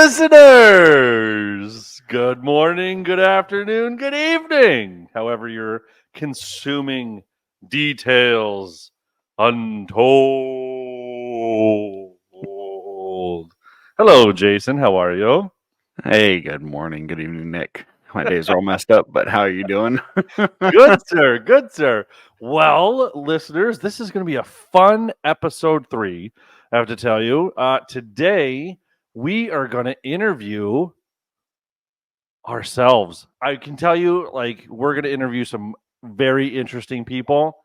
listeners! Good morning, good afternoon, good evening. However, you're consuming Details Untold. Hello, Jason. How are you? Hey, good morning, good evening, Nick. My days are all messed up, but how are you doing? Good, sir. Good, sir. Well, listeners, this is going to be a fun episode 3. I have to tell you. Today, we are going to interview ourselves. I can tell you, we're going to interview some very interesting people,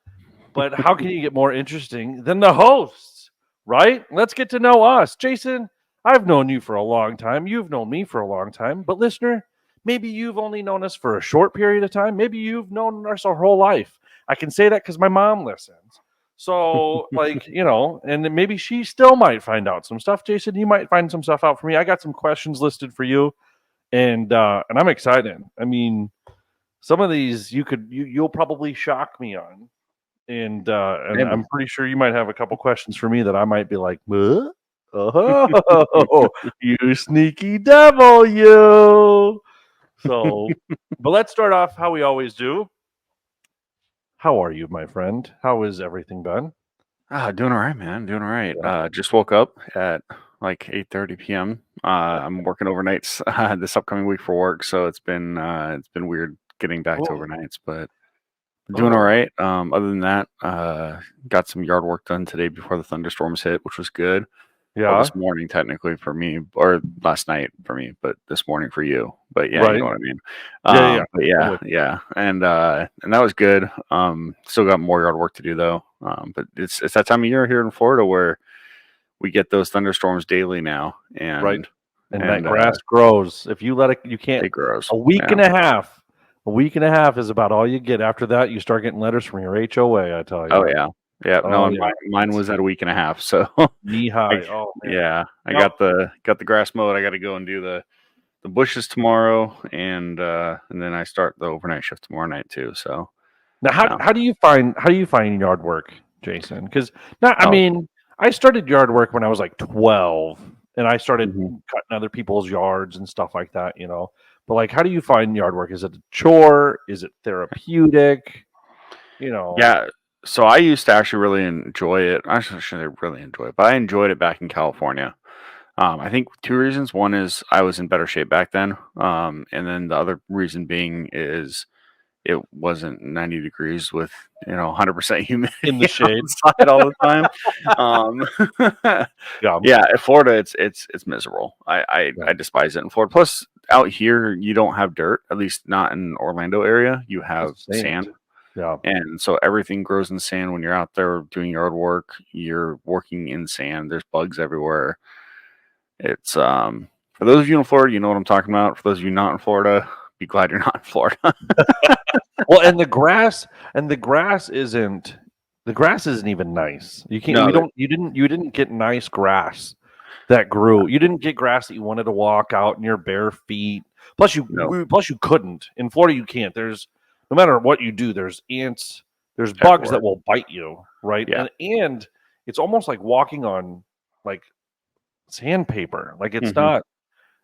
but how can you get more interesting than the hosts, right? Let's get to know us. Jason, I've known you for a long time. You've known me for a long time, but listener, maybe you've only known us for a short period of time. Maybe you've known us our whole life. I can say that because my mom listens. So, and then maybe she still might find out some stuff. Jason, you might find some stuff out for me. I got some questions listed for you, and I'm excited. I mean, some of these you'll probably shock me on, and Maybe. I'm pretty sure you might have a couple questions for me that I might be like, "What? Oh, you sneaky devil, you!" So, but let's start off how we always do. How are you, my friend? How is everything been? Doing all right, man. Doing all right. Yeah. Just woke up at like 8:30 p.m. I'm working overnights this upcoming week for work, so it's been weird getting back to Oh, overnights, but doing all oh, right. Other than that, got some yard work done today before the thunderstorms hit, which was good. Well, yeah, this morning technically for me, or last night for me, but this morning for you. But yeah, you right. know what I mean. Yeah. But I'm yeah, with you. yeah, and that was good. Still got more yard work to do though. But it's that time of year here in Florida where we get those thunderstorms daily now, Right. and And that and grass grows. If you let it, you can't. it grows. A week Yeah. and a half. A week and a half is about all you get. After that, you start getting letters from your HOA. I tell Oh you. yeah. Yeah. No, Oh and yeah, mine it's was at a week and a half. So knee I high. Oh man. yeah, I Now, got the grass mowed. I got to go and do the bushes tomorrow, and then I start the overnight shift tomorrow night too. So now, yeah. how do you find yard work, Jason? Because not. I Oh, mean, I started yard work when I was like 12, and I started mhm. cutting other people's yards and stuff like that. But how do you find yard work? Is it a chore? Is it therapeutic? You know. Yeah. So I used to actually really enjoy it. I shouldn't really enjoy it, but I enjoyed it back in California. I think two reasons. One is I was in better shape back then, and then the other reason being is it wasn't 90 degrees with 100% In the humidity shade. outside all the time. Um, Yeah. yeah, in Florida, it's miserable. Yeah. I despise it in Florida. Plus, out here, you don't have dirt. At least not in Orlando area. You have Just sand. sand, Yeah. and so everything grows in sand. When you're out there doing yard work, you're working in sand. There's bugs everywhere. It's for those of you in Florida, you know what I'm talking about. For those of you not in Florida, be glad you're not in Florida. Well, and the grass isn't even nice. You can't No, we don't you didn't get nice grass that grew. You didn't get grass that you wanted to walk out in your bare feet. no, Plus you couldn't. In Florida you can't. There's no matter what you do, there's ants, there's bugs everywhere. that will bite you, right? Yeah. And it's almost like walking on like sandpaper. Like it's Hmm. not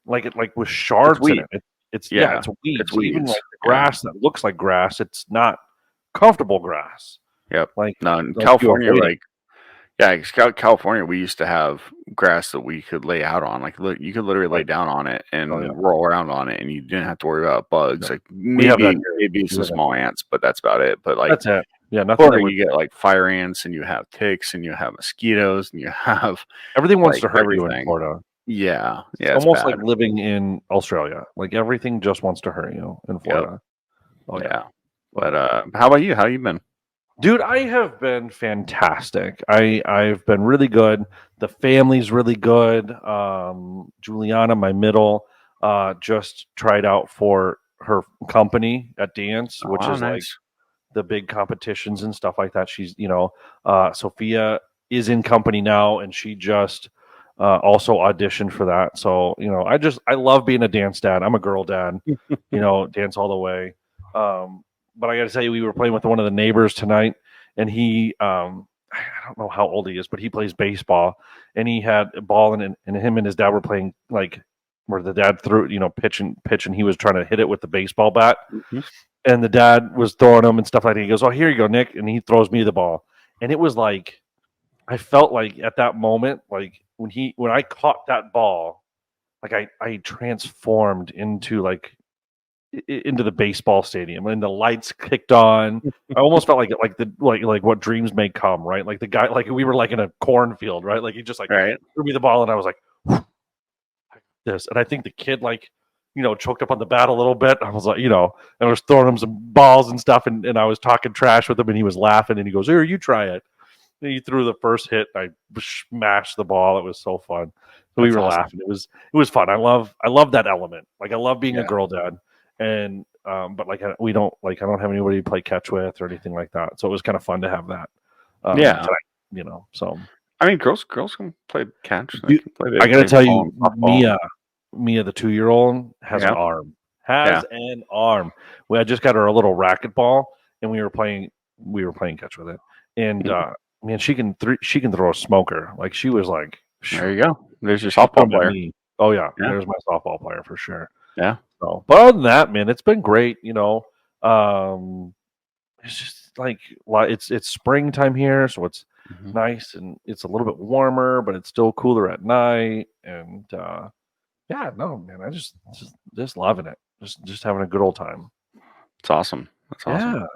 like with It's shards in wheat. it. Yeah, It's it's weeds. Even weeds. like the Yeah. grass that looks like grass, it's not comfortable grass. Yep. Like No, in like you California, avoid it. like yeah, 'cause California, we used to have grass that we could lay out on. Like you could literally lay Right. down on it Oh yeah. and roll around on it, and you didn't have to worry about bugs. No. Like We have that here. maybe We some have that small here. ants, but that's about it. But like That's it. Yeah, nothing that Florida, would you get like fire ants, and you have ticks, and you have mosquitoes, and you have everything wants like to hurt you in everything. Florida. Yeah, It's yeah, it's almost bad. like living in Australia. Like everything just wants to hurt you in Yep. Florida. Oh yeah. Yeah. Oh But yeah. how about you? How you been? Dude, I have been fantastic. I've been really good. The family's really good. Juliana, my middle, just tried out for her company at dance, Oh, which wow, is like nice. the big competitions and stuff like that. Sophia is in company now, and she just also auditioned for that. So I love being a dance dad. I'm a girl dad. Dance all the way. But I got to tell you, we were playing with one of the neighbors tonight, and I don't know how old he is, but he plays baseball, and he had a ball, and him and his dad were playing like where the dad threw, pitch and he was trying to hit it with the baseball bat, Mhm. and the dad was throwing him and stuff like that. He goes, "Oh, here you go, Nick," and he throws me the ball, and it was like I felt like at that moment, like when I caught that ball, like I transformed into into the baseball stadium, and the lights kicked on. I almost felt like what dreams may come, right? Like the guy, like we were like in a cornfield, right? Like he just like Right. threw me the ball, and I was like this, and I think the kid choked up on the bat a little bit. I was like, and I was throwing him some balls and stuff, and I was talking trash with him, and he was laughing, and he goes, "Here, you try it." And he threw the first hit, and I smashed the ball. It was so fun. So we That's were awesome. laughing. It was fun. I love that element. Like I love being a Yeah. girl dad, and but like we don't I don't have anybody to play catch with or anything like that. So it was kind of fun to have that. Yeah. Tonight. So I mean, girls can play catch. They dude, can play I gotta tell baseball you, and softball. Mia, the 2-year-old has an Yeah. arm. Yeah. Has an arm. I just got her a little racquetball, and we were playing catch with it. And Mhm. man, she can throw a smoker. Like she was like, There you go. There's your she threw softball 'em at player. me. Oh yeah, Yeah. there's my softball player for sure. Yeah. So, but other than that, man, it's been great. It's just it's springtime here, so it's Mhm. nice and it's a little bit warmer, but it's still cooler at night. And yeah, no, man, I just loving it. Just having a good old time. It's awesome. That's awesome. Yeah.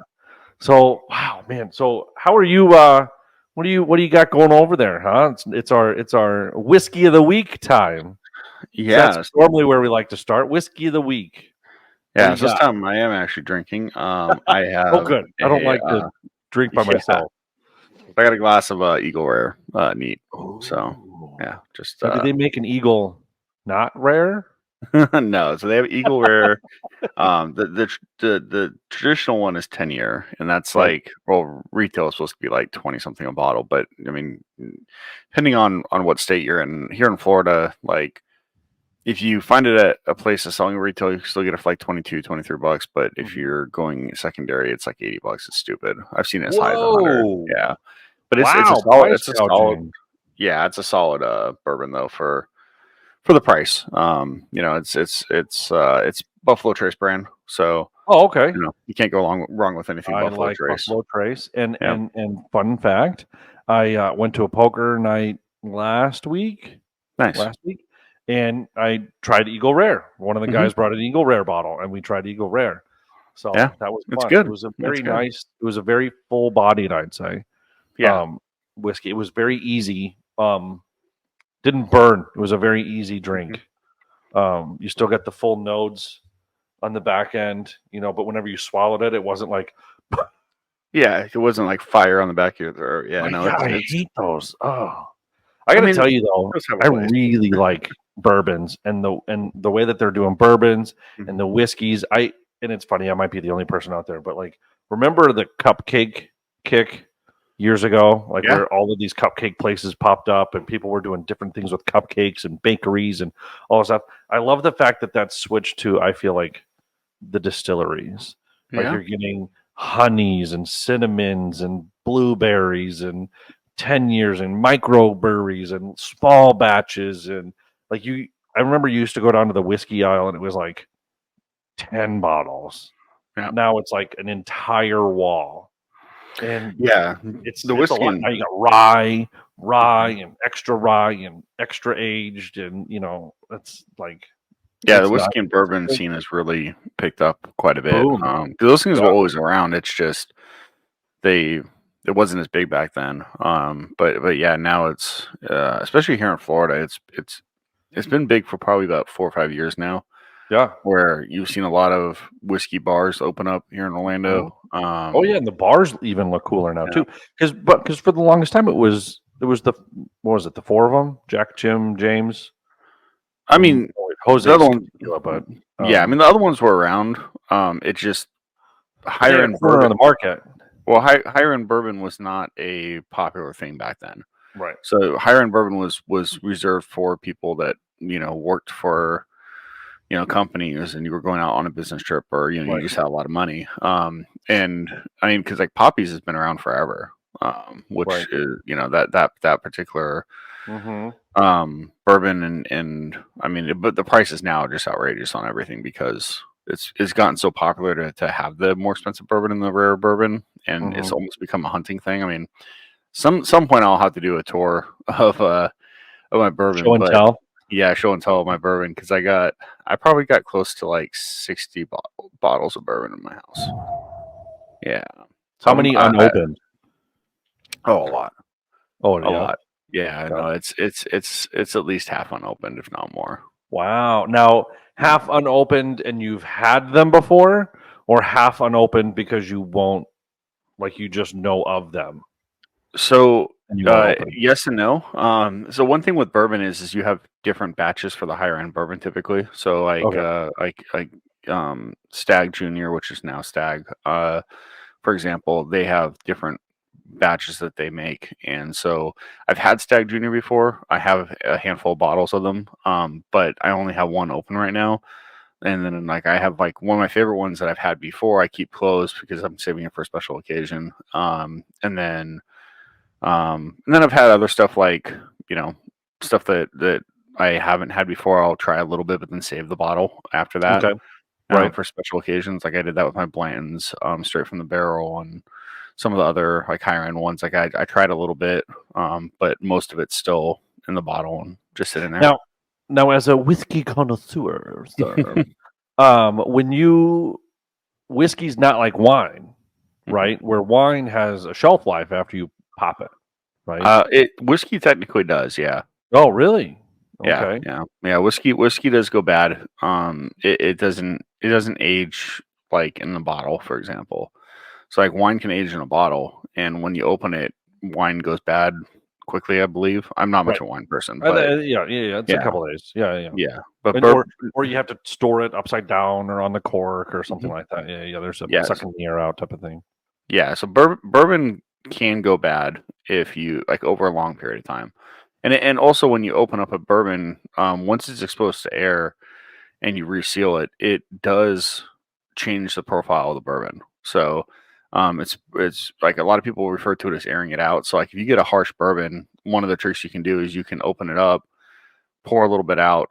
So wow, man. So how are you? What do you got going over there? Huh? It's our whiskey of the week time. So that's Yeah. normally where we like to start. Whiskey of the week. What do Yeah. you So this got? time I am actually drinking. I Oh, have good. I don't like to drink by yeah. myself. I got a glass of Eagle Rare neat. So Oh. yeah, just Now, do they make an eagle not rare? no. So they have Eagle Rare. The traditional one is 10-year, and that's Right. like, well, retail is supposed to be like 20 something a bottle, but I mean, depending on what state you're in, here in Florida, like if you find it at a place that's selling retail, you can still get it for like 22, $23. But if Mhm. you're going secondary, it's like $80. It's stupid. I've seen it as high as 100. Whoa. Yeah, but Wow. Price it's a solid, gouging. yeah, it's a solid bourbon though for the price. It's Buffalo Trace brand, so Oh, okay. you can't go wrong with anything I Buffalo like Trace. Buffalo Trace. And Yeah, and and fun fact, I went to a poker night last week. nice. Last week, and I tried Eagle Rare. One of the Hmm. guys brought an Eagle Rare bottle, and we tried Eagle Rare. Yeah, So that was it's fun. It good. was a It's very good. nice. It was a very full bodied, I'd say, Yeah. whiskey. It was very easy. Didn't burn. It was a very easy Hmm. drink. You still get the full nodes on the back end, but whenever you swallowed it, it wasn't like, Yeah, it wasn't like fire on the back of your throat. Yeah, like no, yeah, I it's. hate those. Oh, I I got to mean, tell you though, those have a I place. really like bourbons and the way that they're doing bourbons and Hmm. the whiskeys. And it's funny, I might be the only person out there, but like, remember the cupcake kick years ago, like Yeah, where all of these cupcake places popped up and people were doing different things with cupcakes and bakeries and all this stuff. I love the fact that that's switched to, I feel like, the distilleries. Like yeah, you're getting honeys and cinnamons and blueberries and 10 years and microbreweries and small batches and like I remember you used to go down to the whiskey aisle and it was like 10 bottles. yeah, Now it's like an entire wall. And yeah. it's The it's a whiskey lot. and Now you got rye Mhm. and extra aged and it's like Yeah, the it's not whiskey and it's a bourbon big scene has really picked up quite a bit. boom. 'Cause those things Yeah. were always around. It's just they it wasn't as big back then. But yeah, now it's especially here in Florida, it's been big for probably about 4 or 5 years now, Yeah. where you've seen a lot of whiskey bars open up here in Mhm. Orlando. Oh yeah, and the bars even look cooler now Yeah. too. Because for the longest time it was the what was it, the four of them? Jack, Jim, James, I mean, the other Jose's one, tequila, but yeah, I mean the other ones were around. It just but they higher had a end corner bourbon. on the market. Well, higher end bourbon was not a popular thing back then. Right. So higher end bourbon was reserved for people that worked for companies, and you were going out on a business trip, or you Right. just had a lot of money. And I mean, because like Poppies has been around forever, which Right. is that particular. Mm-hmm. Bourbon and I mean, but the prices now are just outrageous on everything because it's gotten so popular to have the more expensive bourbon and the rare bourbon, and it's Mm-hmm. almost become a hunting thing. I mean, some point I'll have to do a tour of my bourbon, Show and but tell. yeah, show and tell of my bourbon because I probably got close to like 60 bottles of bourbon in my house. Yeah, so How many I unopened? oh a lot, Oh a yeah. lot. Yeah, Got no, it. it's at least half unopened, if not more. Wow. Now, Yeah. half unopened and you've had them before, or half unopened because you won't, like, you just know of them So, and you won't open. yes and no. So one thing with bourbon is you have different batches for the higher end bourbon typically. So Okay. Stag Junior, which is now Stag, for example, they have different batches that they make, and so I've had Stag Junior before. I have a handful of bottles of them, but I only have one open right now. And then like I have like one of my favorite ones that I've had before. I keep closed because I'm saving it for a special occasion. And then I've had other stuff like, you know, stuff that I haven't had before. I'll try a little bit, but then save the bottle after that Okay. Right. for special occasions. Like I did that with my Blanton's, straight from the barrel, and some of the other like higher end ones. Like I tried a little bit, but most of it's still in the bottle and just sitting there. Now, as a whiskey connoisseur, sir, when you whiskey's not like wine, Mhm. right? Where wine has a shelf life after you pop it, right? It whiskey technically does, yeah. Oh, really? Yeah, Okay. yeah, yeah. Whiskey does go bad. It doesn't age like in the bottle, for example. So like wine can age in a bottle, and when you open it, wine goes bad quickly. I believe. I'm not much Right. of a wine person, but Yeah, yeah, yeah. It's a yeah, couple days. Yeah, yeah. yeah. But And or you have to store it upside down or on the cork or something Mhm. like that. Yeah, yeah. There's a Yes, sucking the air out type of thing. yeah. So bourbon can go bad if you like over a long period of time, and also when you open up a bourbon, once it's exposed to air and you reseal it, it does change the profile of the bourbon. So it's like a lot of people refer to it as airing it out. So like if you get a harsh bourbon, one of the tricks you can do is you can open it up, pour a little bit out,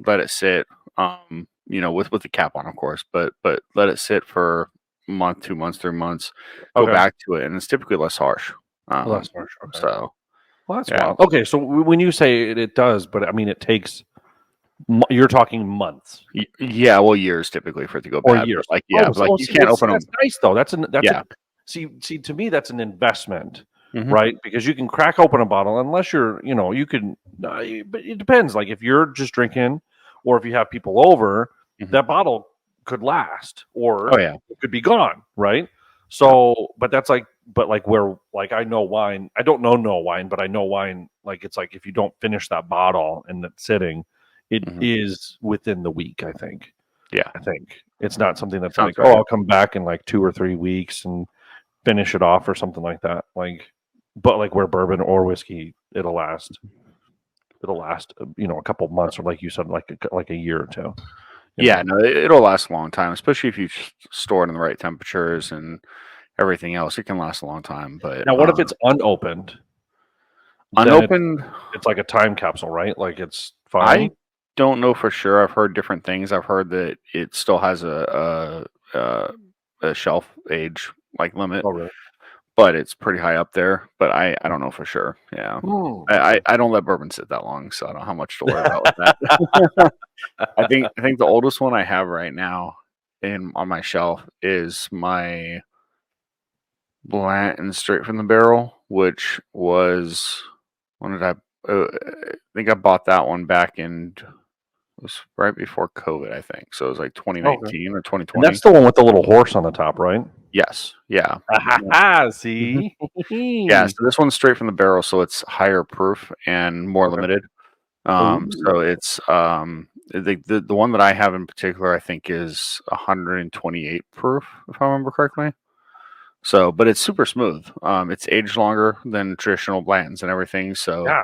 let it sit, with the cap on, of course, but let it sit for a month, 2 months, 3 months, go Okay. back to it, and it's typically less harsh. Well, that's harsh. Okay. So Well, that's yeah, wild. Okay, so when you say it does, but I mean, it takes. You're talking months yeah, well, years typically for it to go or bad, but years. like yeah, but like you See, can't open that's them. nice though. That's a Yeah. see to me that's an investment, Hmm. right? Because you can crack open a bottle unless you're, you can. But it depends. Like if you're just drinking, or if you have people over, Hmm. that bottle could last, Oh or yeah. it could be gone, right? Yeah. So, but like where, like I know wine. I don't know no wine, but I know wine. Like it's like if you don't finish that bottle and it's sitting, it Hmm. is within the week. Yeah. I think it's not something that's Sounds like, oh, right. I'll come back in like 2 or 3 weeks and finish it off or something like that. Like, but like where bourbon or whiskey, it'll last. It'll last, a couple months, or like you said, like a year or two. You Yeah, know. no, it'll last a long time, especially if you store it in the right temperatures and everything else. It can last a long time, but Now, what if it's unopened? Then unopened, it's like a time capsule, right? Like it's fine. I don't know for sure. I've heard different things. I've heard that it still has a shelf age like limit, Oh, really? but it's pretty high up there. But I don't know for sure. Yeah, I, Okay. I I don't let bourbon sit that long, so I don't have much to worry about with that. I think the oldest one I have right now in on my shelf is my Blanton straight from the barrel, which was when did I think I bought that one back in it was right before COVID, I think. So it was like Okay. 2019 or And that's 2020. the one with the little horse on the top, right? Yes, yeah. Ah, Yeah. ha, Mhm. see. Yeah, so this one's straight from the barrel, so it's higher proof and more Okay. limited. So Ooh. it's the one that I have in particular, I think is 128 proof, if I remember correctly. So, but it's super smooth. It's aged longer than traditional Blantons and everything. So, Yeah.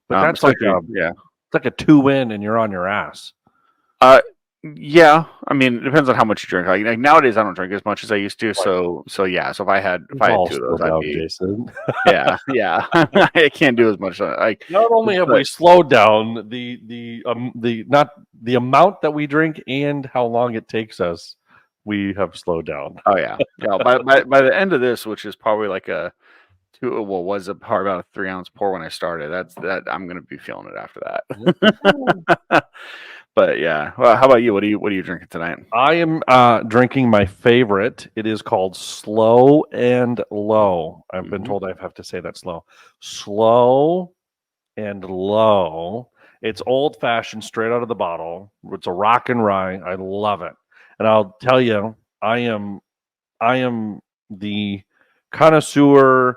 But that's like especially yeah. it's like a 2 win and you're on your ass. Uh, Yeah, I mean, it depends on how much you drink. Like nowadays, I don't drink as much as I used to. Right. So yeah. So if We've I had all two of those, slowed I'd down, be Jason. yeah. I can't do as much. Like, Not only have we but slowed down the not the amount that we drink and how long it takes us, we have slowed down. oh yeah. By the end of this, which is probably like a two, well, was a probably about a 3 ounce pour when I started. That I'm gonna be feeling it after Woo. that. But yeah. Well, how about you? What are you drinking tonight? I am drinking my favorite. It is called Slow and Low. I've been Hmm. told I have to say that slow. Slow and Low. It's old fashioned, straight out of the bottle. It's a rock and rye. I love it. And I'll tell you, I am the connoisseur,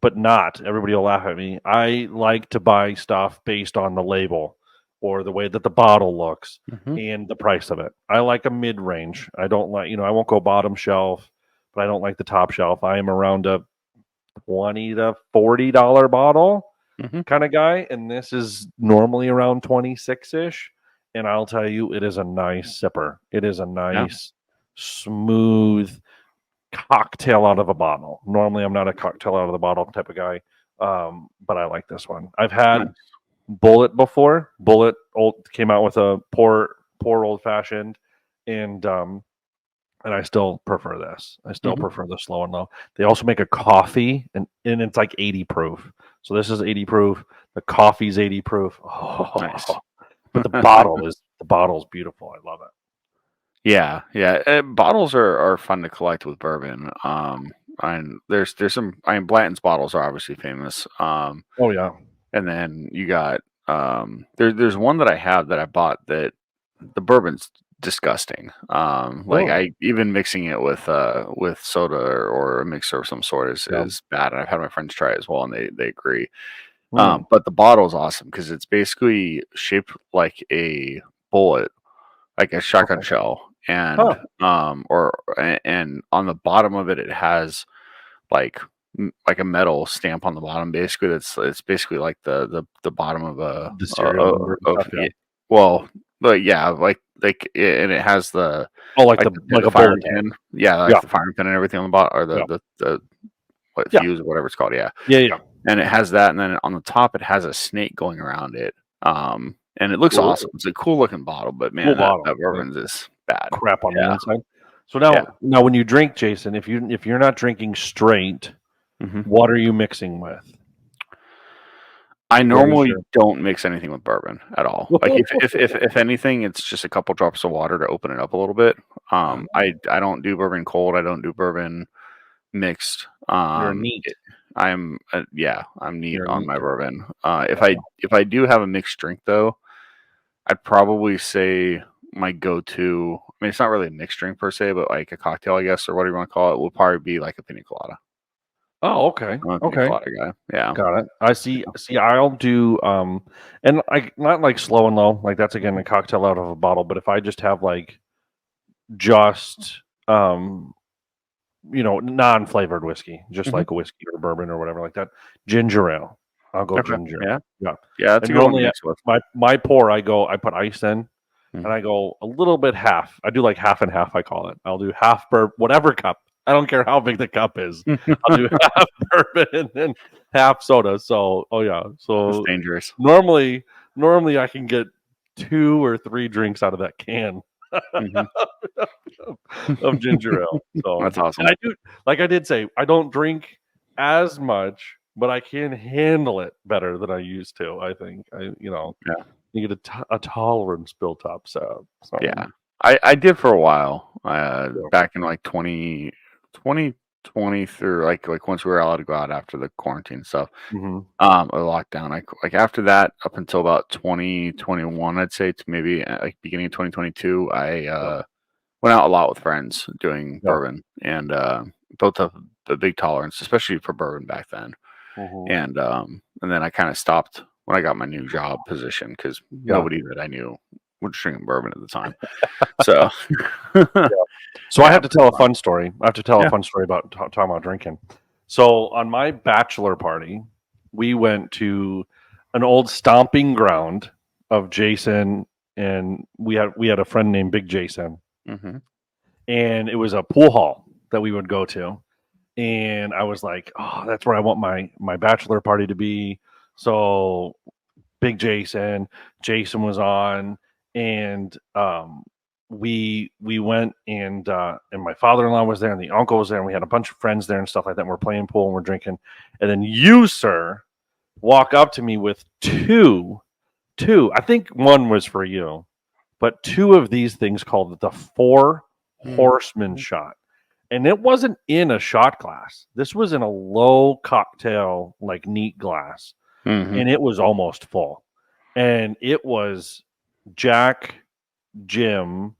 but not. Everybody will laugh at me. I like to buy stuff based on the label or the way that the bottle looks Hmm. and the price of it. I like a mid range. I don't like, I won't go bottom shelf, but I don't like the top shelf. I am around a $20 to $40 bottle Hmm. kind of guy, and this is normally around 26 ish. And I'll tell you, it is a nice sipper. It is a Yeah. nice, smooth cocktail out of a bottle. Normally, I'm not a cocktail out of the bottle type of guy, but I like this one. I've had Nice. Bullet before. Bullet old came out with a poor old fashioned, and I still prefer this. I still Hmm. prefer the slow and low. They also make a coffee, and it's like 80 proof. So this is 80 proof. The coffee's 80 proof. Nice. Oh, but the bottle's beautiful. I love it. Yeah. Bottles are fun to collect with bourbon. And there's some. I mean, Blanton's bottles are obviously famous. Oh yeah. And then you got there's one that I have that I bought that the bourbon's disgusting. Like Oh I even mixing it with soda or a mixer of some sort yeah. is bad. And I've had my friends try it as well, and they agree. Mm. But the bottle's awesome because it's basically shaped like a bullet, like a shotgun Okay. shell, and Huh. and on the bottom of it, it has like like a metal stamp on the bottom. Basically, that's it's basically like the bottom of The cereal and bourbon of stuff. Yeah. well, but yeah, and it has the Oh, like the a bullet firing tag. pin, yeah, like Yeah. the firing pin and everything on the bottom, or Yeah. the what Yeah. fuse or whatever it's called, yeah. Yeah. Yeah. And it has that, and then on the top, it has a snake going around it. And it looks Ooh, awesome. It's a cool looking bottle, but cool man, bottle. that Yeah. bourbon's is bad. Crap on the Yeah, inside. So yeah. now when you drink, Jason, if you're not drinking straight, Hmm. what are you mixing with? I What is normally your don't mix anything with bourbon at all. Like if anything, it's just a couple drops of water to open it up a little bit. I don't do bourbon cold. I don't do bourbon mixed. You're neat. I'm yeah, I'm neat You're a on neat my boy. bourbon. Yeah. If I do have a mixed drink though, I'd probably say my go-to. I mean, it's not really a mixed drink per se, but like a cocktail, I guess, or whatever you want to call it, will probably be like a pina colada. Oh, okay. I'm a pina Okay. colada guy. Yeah. Got it. I see, I'll do and I not like slow and low, like that's again Mhm. a cocktail out of a bottle, but if I just have like just non-flavored whiskey, just Mhm. like a whiskey or bourbon or whatever like that, ginger ale. I'll go Okay. ginger. Yeah. Yeah. Yeah, that's And a good one to normally mix with. my pour I put ice in Mhm. and I go a little bit half. I do like half and half, I call it. I'll do half whatever cup. I don't care how big the cup is. I'll do half bourbon and then half soda. So, oh yeah. That's So dangerous. normally normally I can get 2 or 3 drinks out of that can Mhm. of ginger ale. So, That's and awesome. I do like I did say, I don't drink as much, but I can handle it better than I used to. I think Yeah. you get a tolerance built up. So Yeah. I did for a while, yeah. back in like 2020 through like once we were allowed to go out after the quarantine stuff, Mhm. or lockdown. Like after that, up until about 2021, I'd say to maybe like beginning of 2022, I Yeah. went out a lot with friends doing Yeah. bourbon and built up a big tolerance, especially for bourbon back then. Mhm. And then I kind of stopped when I got my new job position because Yeah. nobody that I knew was drinking bourbon at the time. So Yeah. So I yeah, have to tell a fun story. I have to tell a yeah. fun story about talking about drinking. So on my bachelor party, we went to an old stomping ground of Jason and we had a friend named Big Jason, Mm-hmm. and it was a pool hall that we would go to, and I was like, oh, that's where I want my bachelor party to be. So Big Jason was on, and we went, and my father-in-law was there, and the uncle was there, and we had a bunch of friends there and stuff like that. And we're playing pool and we're drinking, and then you, sir, walk up to me with two. I think one was for you, but two of these things called the Four Horsemen shot. And it wasn't in a shot glass. This was in a low cocktail, like neat glass. Mm-hmm. And it was almost full. And it was Jack, Jim,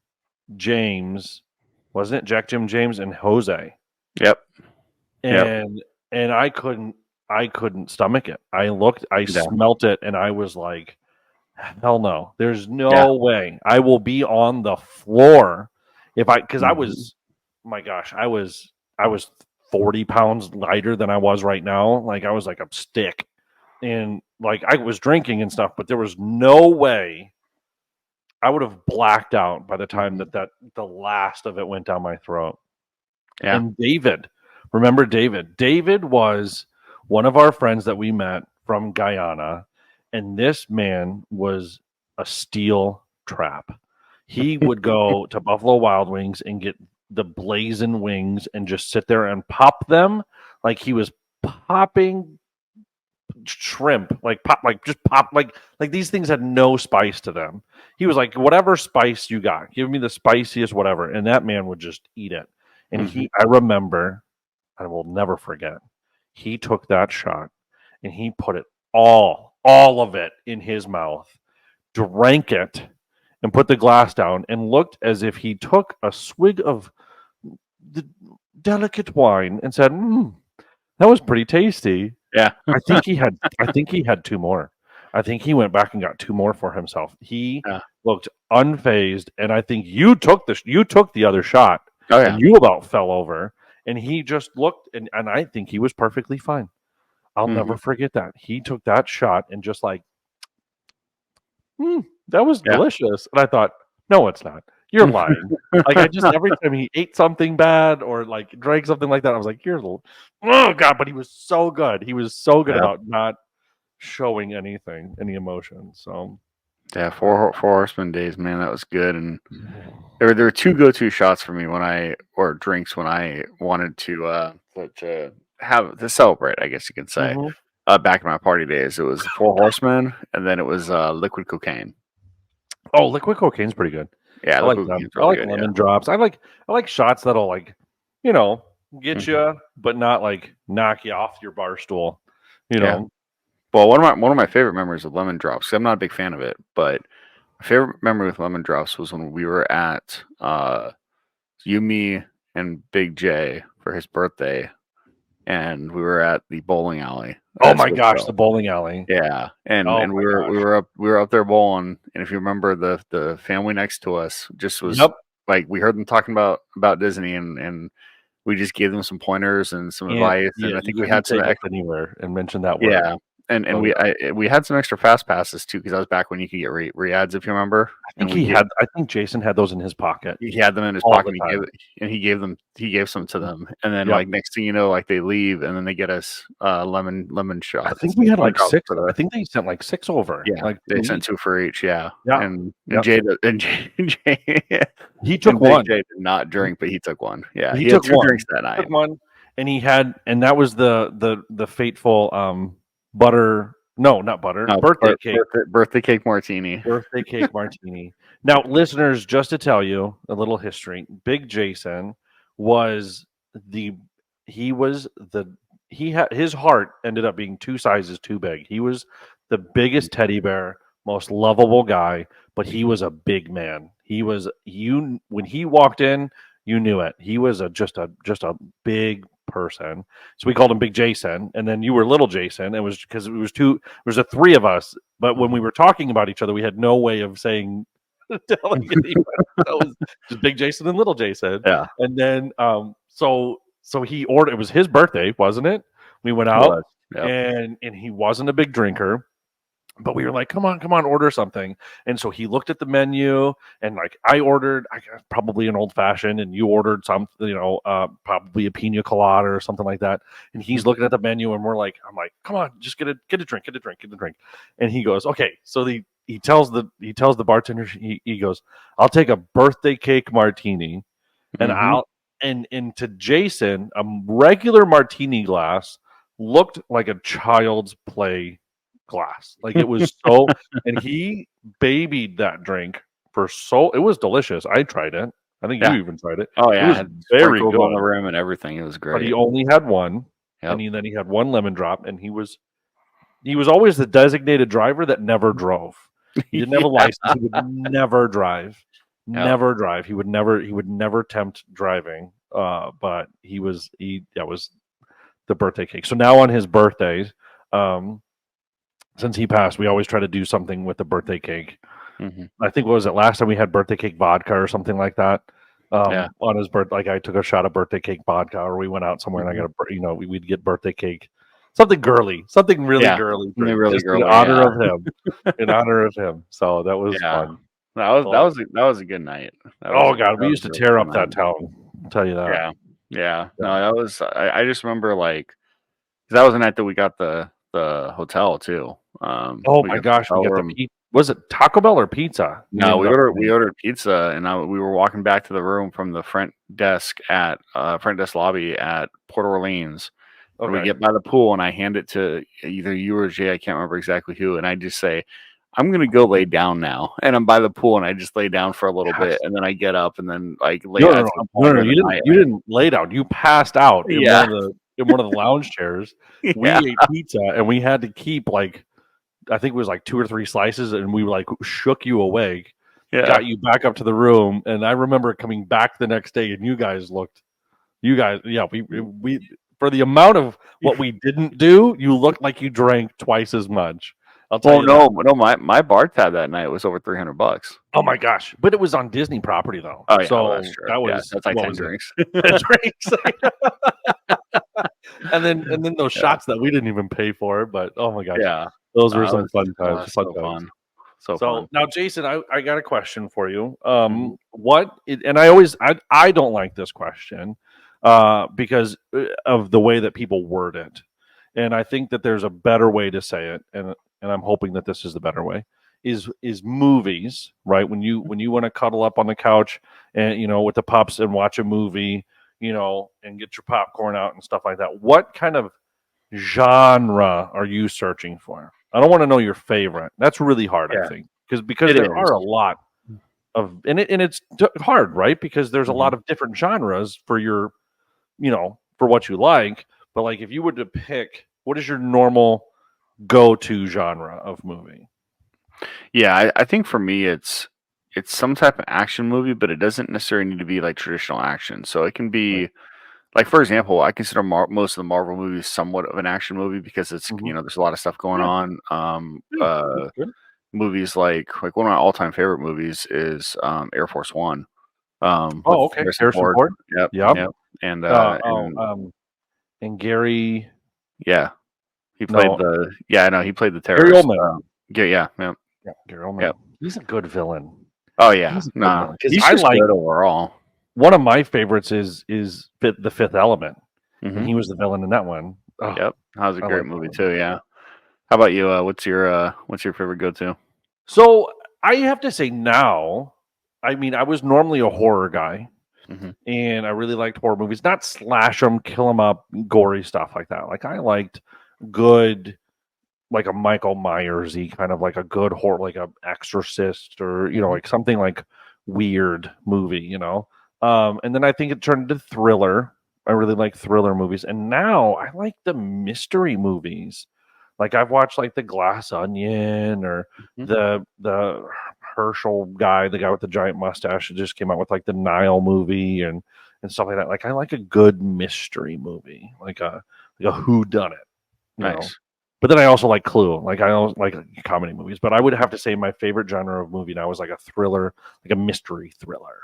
James, wasn't it Jack, Jim, James, and Jose? Yep. Yep. And I couldn't stomach it. I Yeah. smelt it, and I was like, hell no. There's Yeah. no way. I will be on the floor because I Mm-hmm. was, my gosh, I was 40 pounds lighter than I was right now. Like I was like a stick. And like I was drinking and stuff, but there was no way I would have blacked out by the time Mm-hmm. that the last of it went down my throat. Yeah. And David, remember David? David was one of our friends that we met from Guyana, and this man was a steel trap. He would go to Buffalo Wild Wings and get the blazing wings and just sit there and pop them like he was popping shrimp, like these things had no spice to them. He was like, whatever spice you got, give me the spiciest whatever, and that man would just eat it. And Mm-hmm. I remember, I will never forget, he took that shot and he put it all of it in his mouth, drank it, and put the glass down and looked as if he took a swig of the delicate wine and said, that was pretty tasty. Yeah. I think he had two more. I think he went back and got two more for himself. He Yeah. looked unfazed, and I think you took the other shot, Oh yeah. and you about fell over, and he just looked, and I think he was perfectly fine. I'll Mm-hmm. never forget that. He took that shot and just like, that was Yeah. delicious. And I thought, no, it's not. You're lying. Like I just every time he ate something bad or like drank something like that, I was like, oh god, but he was so good. He was so good Yep. about not showing any emotion. So Yeah, four horsemen days, man, that was good. And there were two go-to shots for me or drinks when I wanted to have to celebrate, I guess you can say. Mhm. Back in my party days, it was the Four Horsemen, and then it was liquid cocaine. Oh, liquid cocaine's pretty good. Yeah, I like liquid them. cocaine's I really like good. lemon drops. I like shots that'll like, you know, get Mhm. you, but not like knock you off your bar stool. You Yeah. know. Well, one of my favorite memories of lemon drops. 'Cause I'm not a big fan of it, but my favorite memory with lemon drops was when we were at you, me, and Big J for his birthday, and we were at the bowling alley Oh at my gosh, Swissville. the bowling alley. Yeah, and Oh and my we gosh. were up there bowling, and if you remember, the family next to us just was Yep. like, we heard them talking about Disney, and we just gave them some pointers and some And advice, yeah, and I you think we couldn't had some take us anywhere and mention that word. yeah, and Oh we yeah. we had some extra fast passes too, because that was back when you could get re-ads, if you remember, and I think Jason had those in his pocket he had them in his all pocket. the time. He gave some to them, and then Yep. like next thing you know, like they leave, and then they get us lemon I shots. think we had Lemon like drops 6. for I think they sent like 6 over, yeah, like they for sent each. 2 for each. Yeah, Yeah. and Yep. He took And Big one. J did not drink, but he took one. Yeah, He he had took 2 one. drinks that Took night. one, and that was the fateful butter. No, not butter. No, Birthday cake. birthday cake martini. Birthday cake martini. Now, listeners, just to tell you a little history, Big Jason was the he was the he had his heart ended up being 2 sizes too big. He was the biggest teddy bear, most lovable guy, but he was a big man. He was you when he walked in, you knew it. He was just a big person. So we called him Big Jason, and then you were Little Jason. It was because it was two. There was the 3 of us, but when we were talking about each other, we had no way of saying telling anyone. So it was just Big Jason and Little Jason. Yeah, And then so he ordered. It was his birthday, wasn't it? We went it out, was. Yep. and he wasn't a big drinker. But we were like, come on, order something. And so he looked at the menu, and like I ordered, I guess probably an old fashioned, and you ordered something, probably a pina colada or something like that. And he's looking at the menu, and I'm like, come on, just get a drink, get a drink, get a drink. And he goes, okay. So he tells the bartender, he goes, I'll take a birthday cake martini, and Mm-hmm. and to Jason, a regular martini glass looked like a child's play glass. Like it was so, and he babied that drink it was delicious. I tried it. I think you Yeah. even tried it. Oh It yeah, I was had very sprinkles on the good, rim and everything. It was but he great. only had one, Yep. then he had one lemon drop, and he was always the designated driver that never drove. He didn't have a Yeah. license. He would never drive. Yep. Never drive. He would never tempt driving. But that was the birthday cake. So now on his birthdays, um, since he passed, we always try to do something with the birthday cake. Mm-hmm. I think what was it last time we had birthday cake vodka or something like that. Yeah. On his birthday, like I took a shot of birthday cake vodka, or we went out somewhere and I Mm-hmm. got we'd get birthday cake, something girly, something really Yeah. girly, They drink, really just in girly. honor Yeah. of him, in honor of him. So that was Yeah. fun. Oh, That was a good night. oh God, we That was used a to really tear fun up that night. town. I'll tell you that. Yeah. Yeah. Yeah. No, that was. I just remember like 'cause that was the night that we got the hotel too. Oh We my got the gosh, we hotel got the room. pizza. Was it Taco Bell or pizza? We No, ended up we getting. ordered pizza, and we were walking back to the room from the front desk lobby at Port Orleans, and we Okay. get by the pool, and I hand it to either you or Jay, I can't remember exactly who, and I just say, "I'm gonna go lay down now," and I'm by the pool, and I just lay down for a little bit, Yes. and then I get up, and then like lay No, no, at no, some no, point no. during the night, You didn't lay down. You passed out in yeah, one of the lounge chairs. yeah, We ate pizza, and we had to keep like, I think it was like two or three slices, and we like shook you awake, yeah. got you back up to the room, and I remember coming back the next day, and yeah, we for the amount of what we didn't do, you looked like you drank twice as much. I'll tell Well, you that. no, my bar tab that night was over $300. Oh my gosh! But it was on Disney property though, Oh yeah, well that's so true. that Yeah, was that's like what 10 was it? drinks. 10 drinks. And then those Yeah, shots that we didn't even pay for, but oh my gosh, yeah. those were That some was fun times. Fun so times. fun, so So fun. now, Jason, I got a question for you. Mhm. And I don't like this question, because of the way that people word it, and I think that there's a better way to say it, and I'm hoping that this is the better way. Is movies, right? When you want to cuddle up on the couch and with the pups and watch a movie, and get your popcorn out and stuff like that. What kind of genre are you searching for? I don't want to know your favorite. That's really hard, I Yeah, think, because it there is. are a lot and it's hard, right? Because there's a Mhm. lot of different genres for what you like. But like, if you were to pick, what is your normal go-to genre of movie? Yeah, I think for me it's some type of action movie, but it doesn't necessarily need to be like traditional action. So it can Right. be like, for example, I consider most of the Marvel movies somewhat of an action movie because Mm-hmm. there's a lot of stuff going Yeah, on. yeah, that's good. Movies like one of my all time favorite movies is Air Force One. With Oh, okay. Harrison Harrison Ford. Ford. Yep, Yeah. yep. And Uh, oh, and Gary. yeah, he played No, the yeah, I know he played the Gary terrorist. Oldman. Yeah, yeah. Yeah, Gary Oldman. Yep. He's a good villain. Oh yeah, He's a good nah, villain because he's I just like good overall. one of my favorites is the Fifth Element, and Hmm. he was the villain in that one. Oh, Yep, that was a I great like that movie one. too. Yeah. How about you? What's your favorite go to? So I have to say now, I mean, I was normally a horror guy, Hmm. and I really liked horror movies, not slash them, kill them up, gory stuff like that. Like I liked good, like a Michael Myersy kind of like a good horror, like a Exorcist or Hmm. like something like weird movie. And then I think it turned into thriller. I really like thriller movies, and now I like the mystery movies. Like I've watched like the Glass Onion or Hmm. the Herschel guy, the guy with the giant mustache, that just came out with like the Nile movie and stuff like that. Like I like a good mystery movie, like a who done it, you know. Nice. But then I also like Clue. Like I also like comedy movies. But I would have to say my favorite genre of movie now is like a thriller, like a mystery thriller.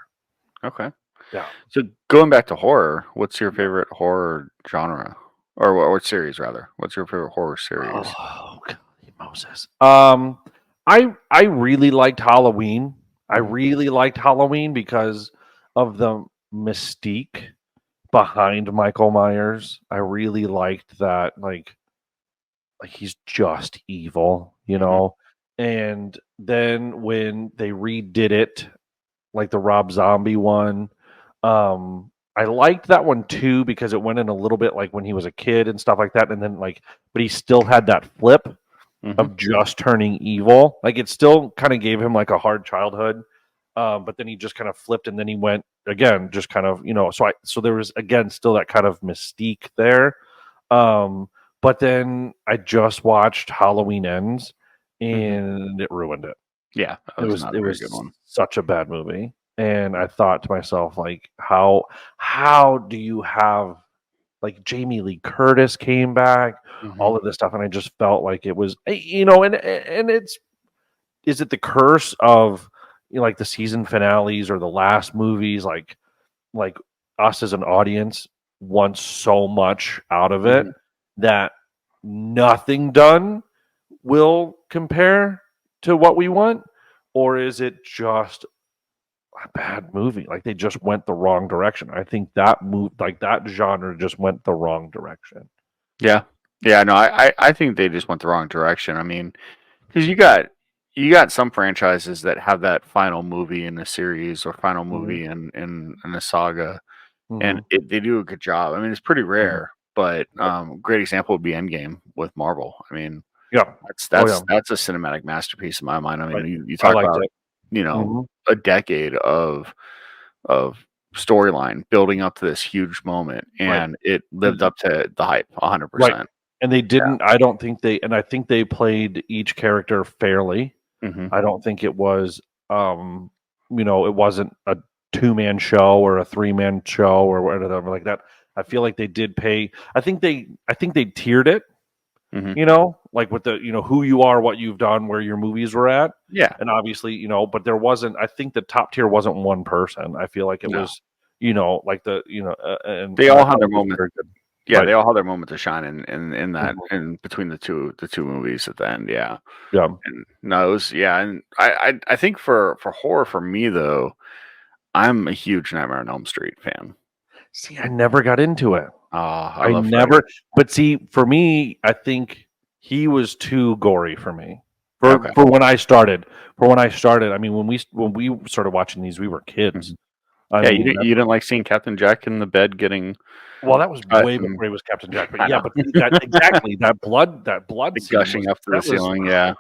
Okay. Yeah. So going back to horror, what's your favorite horror genre, or what series rather? What's your favorite horror series? Oh, golly synopsis. I really liked Halloween. I Mhm. really liked Halloween because of the mystique behind Michael Myers. I really liked that, like he's just evil, you Mhm. know. And then when they redid it, like the Rob Zombie one, I liked that one too because it went in a little bit like when he was a kid and stuff like that, and then like, but he still had that flip Mhm. of just turning evil. Like it still kind of gave him like a hard childhood, but then he just kind of flipped, and then he went again, just kind of so there was again still that kind of mystique there. Um, but then I just watched Halloween Ends, Mhm. and it ruined it. Yeah, that It was was not a it very good was one. such a bad movie, and I thought to myself like, how do you have like Jamie Lee Curtis came back, Mhm. all of this stuff, and I just felt like it was, and it's is it the curse of like the season finales or the last movies, like us as an audience want so much out of it Mhm. that nothing done will compare to what we want, or is it just a bad movie? Like they just went the wrong direction. I think that genre just went the wrong direction. Yeah. Yeah, no, I think they just went the wrong direction. I mean, because you got some franchises that have that final movie in a series or final Mhm, movie in a saga, and mhm, they do a good job. I mean, it's pretty mhm. rare, but Yep. great example would be Endgame with Marvel. I mean, Yeah. that's Oh that's yeah. that's a cinematic masterpiece in my mind. I mean, Right. you I talk liked about it. you know Mhm. a decade of storyline building up to this huge moment, Right. and it lived And up to the hype right. 100%. And they Yeah. didn't I don't think they and I think they played each character fairly. Mhm. I don't think it was, it wasn't a two-man show or a three-man show or whatever like that. I feel like they did pay. I think they tiered it, Mhm. like with the, who you are, what you've done, where your movies were at. Yeah. And obviously, but there wasn't, I think the top tier wasn't one person. I feel like it No. was, like and They I all thought have their it was moment. very good. Yeah, Right. they all have their moment to shine in that Mhm. in between the two movies at the end. Yeah. Yeah. And no, it was yeah, and I think for horror for me though, I'm a huge Nightmare on Elm Street fan. See, I never got into it. I I love Freddy. never but see, for me, I think he was too gory for me. For Okay. for when I started. For when I started, I mean, when we started watching these, we were kids. Mhm. I Yeah, you mean, didn't you didn't like seeing Captain Jack in the bed getting well, that was cut way and before he was Captain Jack, but I yeah, know. but see, that exactly, that blood The scene gushing was up to the that was ceiling, yeah.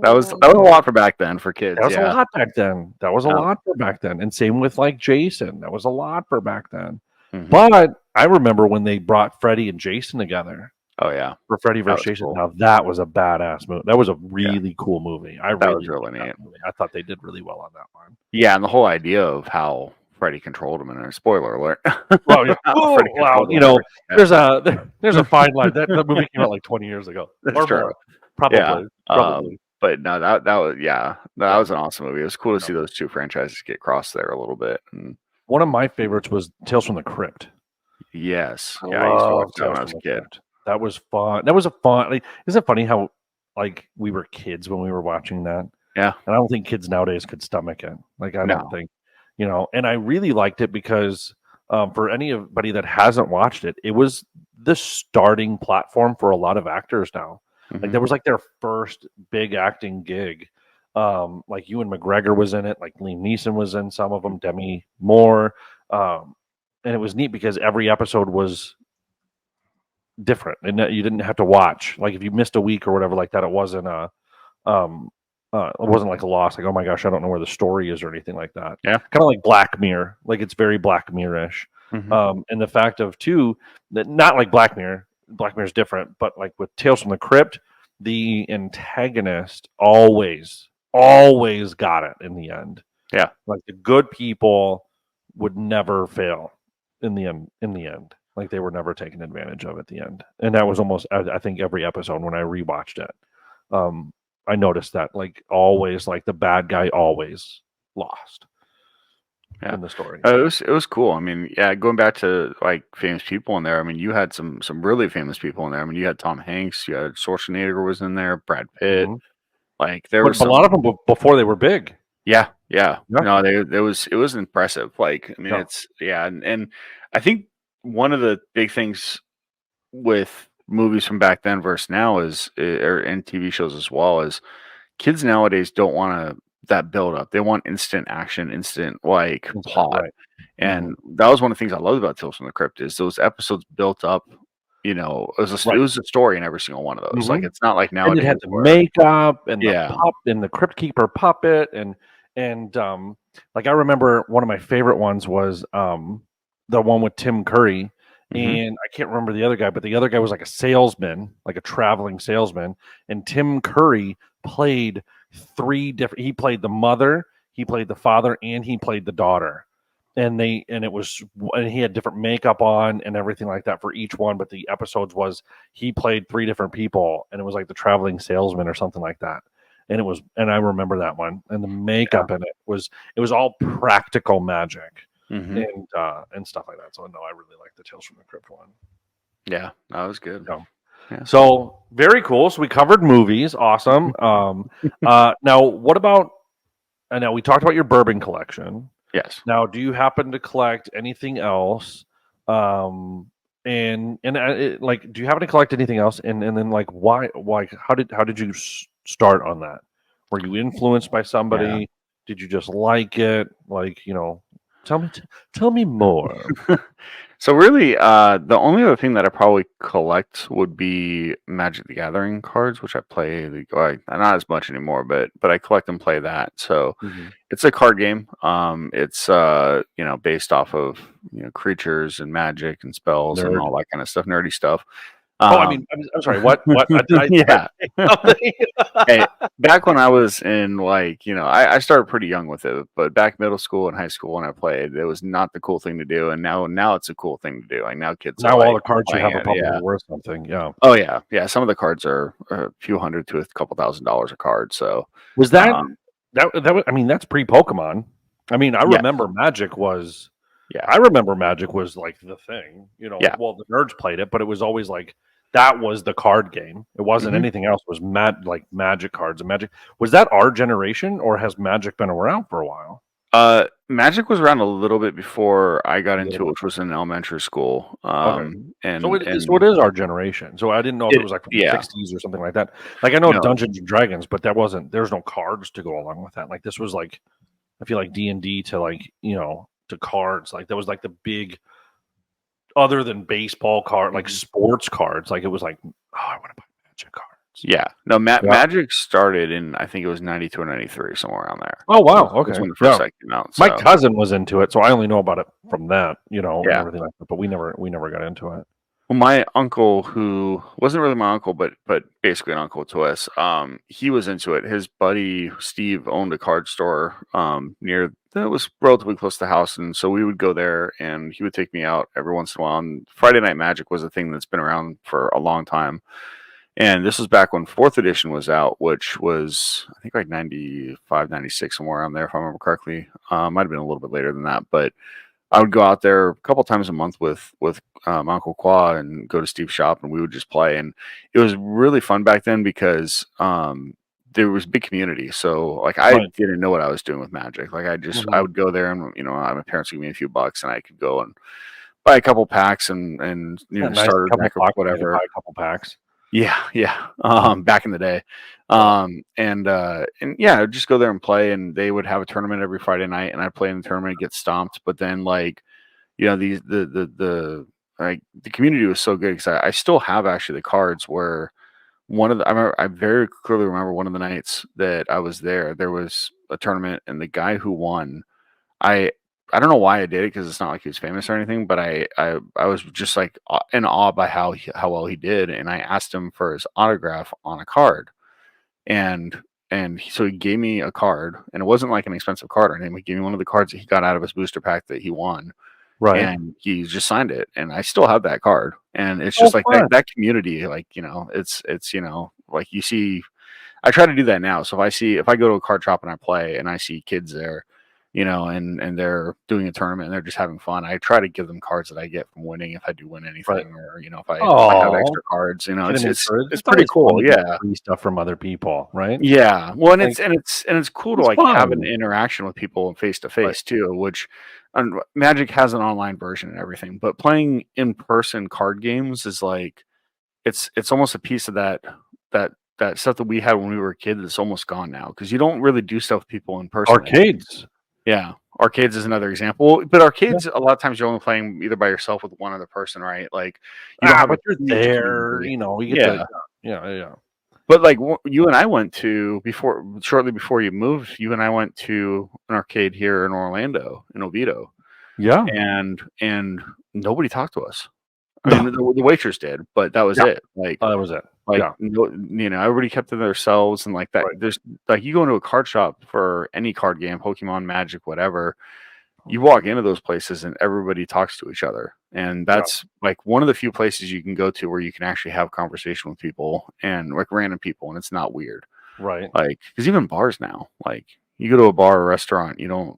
That was a lot for back then for that kids, was a yeah. lot back then. That was a Yeah. lot for back then, and same with, like, Jason. That was a lot for back then. Mhm. But I remember when they brought Freddy and Jason together Oh, yeah. for Freddy That vs. was Jason. cool. Now that was a badass movie. That was a Yeah, really cool movie. I that was really really liked that neat. movie. I thought they did really well on that one. Yeah, and the whole idea of how Freddy controlled him, and a spoiler alert, Well, yeah. how Freddy Oh, well, controlled him and everything. Yeah, there's a fine line. That movie came out like 20 years ago that's or true. more. Yeah, Probably. Probably. but no, that was yeah, that Yeah. was an awesome movie. It was cool to Yeah. see those 2 franchises get crossed there a little bit, and One of my favorites was Tales from the Crypt. yes, I yeah, I used to watch love that when Tales I was from a the kid. Crypt. That was fun. That was a fun, like, isn't it funny how, like, we were kids when we were watching that? Yeah, And I don't think kids nowadays could stomach it. Like, I don't no. think, and I really liked it because, for anybody that hasn't watched it, it was the starting platform for a lot of actors now. Like, Mhm, there was like their first big acting gig. Like Ewan McGregor was in it, like Liam Neeson was in some of mhm, them, Demi Moore. Um, and it was neat because every episode was different and that you didn't have to watch. Like if you missed a week or whatever like that, um it wasn't like a loss, like, oh my gosh, I don't know where the story is or anything like that. yeah, Kind of like Black Mirror, like it's very Black Mirror-ish. mhm, And the fact of too that not like Black Mirror's different, but like with Tales from the Crypt, the antagonist always got it in the end. yeah, Like the good people would never fail in the end. Like they were never taken advantage of at the end. And that was almost, I think, every episode when I rewatched it. I noticed that, like, always, like the bad guy always lost. Yeah. in the story. It was cool. I mean, yeah, going back to like famous people in there. I mean, you had some really famous people in there. I mean, you had Tom Hanks, you had Schwarzenegger was in there, Brad Pitt. Hmm. Like there was But a lot of some. them before they were big. Yeah, yeah. Yeah, No, it was impressive. Like, I mean, yeah, it's yeah, and I think one of the big things with movies from back then versus now is, or and TV shows as well, is kids nowadays don't want to that build up. They want instant action, instant like instant, plot. right. Hmm. And that was one of the things I loved about Tales from the Crypt is those episodes built up. It Right. was a story in every single one of those. Like Hmm. it's not like And it nowadays had the where makeup and the yeah, pup and the crypt keeper puppet and like I remember one of my favorite ones was the one with Tim Curry, hmm and I can't remember the other guy, but the other guy was like a salesman, like a traveling salesman, and Tim Curry played three different. He played the mother, he played the father, and he played the daughter. And he had different makeup on and everything like that for each one, but the episodes was he played three different people, and it was like the traveling salesman or something like that. And I remember that one, and the yeah, makeup in it was all practical magic hmm and stuff like that. So no, I really like the Tales from the Crypt one. yeah, that was good. Yeah. Yeah. So very cool. So we covered movies. Awesome. Now what about? I know we talked about your bourbon collection. Yes. Now, do you happen to collect anything else? Um, like, do you happen to collect anything else? And then like, why? How did you start on that? Were you influenced by Yeah. somebody? Did you just like it? Like, tell me, tell me more. So really, the only other thing that I probably collect would be Magic the Gathering cards, which I play not as much anymore, but I collect and play that. So Mhm. it's a card game. It's based off of creatures and magic and spells and Nerd. all that kind of stuff, nerdy stuff. Oh, I mean, Um, I'm sorry. What? What? Did I yeah. say something? Hey, back when I was in I started pretty young with it, but back middle school and high school when I played, it was not the cool thing to do, and now it's a cool thing to do. Like now kids are Now all like the cards you playing have are it. probably Yeah. worth something. Yeah. Oh yeah, yeah. Some of the cards are a few hundred to a couple $1,000s a card. So, Was that um, that was, I mean, that's pre-Pokemon. I mean, I yes, remember Magic was yeah, I remember Magic was like the thing. yeah. Well, the nerds played it, but it was always like that was the card game. It wasn't hmm anything else. It was like Magic cards and Magic. Was that our generation, or has Magic been around for a while? Magic was around a little bit before I got A little into it, bit. which was in elementary school. Okay. So And it is our generation. So I didn't know if it was like from the yeah, '60s or something like that. Like I know no. Dungeons and Dragons, but there's no cards to go along with that. Like this was like I feel like D&D to like to cards. Like that was like the big other than baseball card, like Mhm. sports cards. Like it was like, oh, I want to buy Magic cards. Yeah. No, Yeah. Magic started in I think it was 92 or 93, somewhere around there. Oh wow. Was Okay. when the first Yeah. set came out. My So cousin was into it, so I only know about it from that, and yeah. everything like that. But we never got into it. Well, my uncle, who wasn't really my uncle, but basically an uncle to us, he was into it. His buddy Steve owned a card store near that was relatively close to the house, and so we would go there, and he would take me out every once in a while. And Friday Night Magic was a thing that's been around for a long time. And this was back when fourth edition was out, which was I think like 95, 96, somewhere around there, if I remember correctly. Might have been a little bit later than that, but I would go out there a couple times a month with my Uncle Qua and go to Steve's shop, and we would just play. And it was really fun back then because there was big community. So like I Right. didn't know what I was doing with Magic. Like I Hmm. would go there, and my parents would give me a few bucks, and I could go and buy a couple packs and Yeah, nice starter couple deck or bucks. You could buy whatever. a couple packs. Yeah, yeah. Mhm. Back in the day. Yeah. And yeah, I'd just go there and play, and they would have a tournament every Friday night, and I'd play in the tournament, get stomped. But then like, these the community was so good because I still have actually the cards where I very clearly remember one of the nights that I was there. There was a tournament, and the guy who won, I I don't know why I did it because it's not like he was famous or anything, but I was just like in awe by how well he did, and I asked him for his autograph on a card, and so he gave me a card, and it wasn't like an expensive card or anything. He gave me one of the cards that he got out of his booster pack that he won, Right. and he just signed it, and I still have that card, and it's Oh, just like fun. that community, like it's like you see. I try to do that now. So if I go to a card shop and I play and I see kids there, and they're doing a tournament and they're just having fun. I try to give them cards that I get from winning if I do win Right. anything, or if I have Oh, extra cards. get It's him it's encouraged. it's It's pretty always fun cool. to get Yeah. free stuff from other people, right? Yeah, well, and Like, it's cool to it's like have an fun. interaction with people face to Right. face too, which Magic has an online version and everything, but playing in person card games is like it's almost a piece of that that stuff that we had when we were a kid that's almost gone now because you don't really do stuff with people in person anymore. Arcades. Yeah, arcades is another example, but Yeah. arcades a lot of times you're only playing either by yourself with one other person, right? Like you don't Ah, have a but you're huge there, community. you get to Yeah. yeah. But like you and I went to shortly before you moved, you and I went to an arcade here in Orlando, in Oviedo, Yeah. and nobody talked to us. I mean, the waitress did, but that was Yeah. it. Oh, that was it. Like Yeah. no, everybody kept to themselves, and like that. Right. There's like you go into a card shop for any card game, Pokemon, Magic, whatever. You walk into those places and everybody talks to each other, and Yeah. that's like one of the few places you can go to where you can actually have conversation with people and like random people, and it's not weird. Right. Like, because even bars now, like you go to a bar or restaurant, you don't.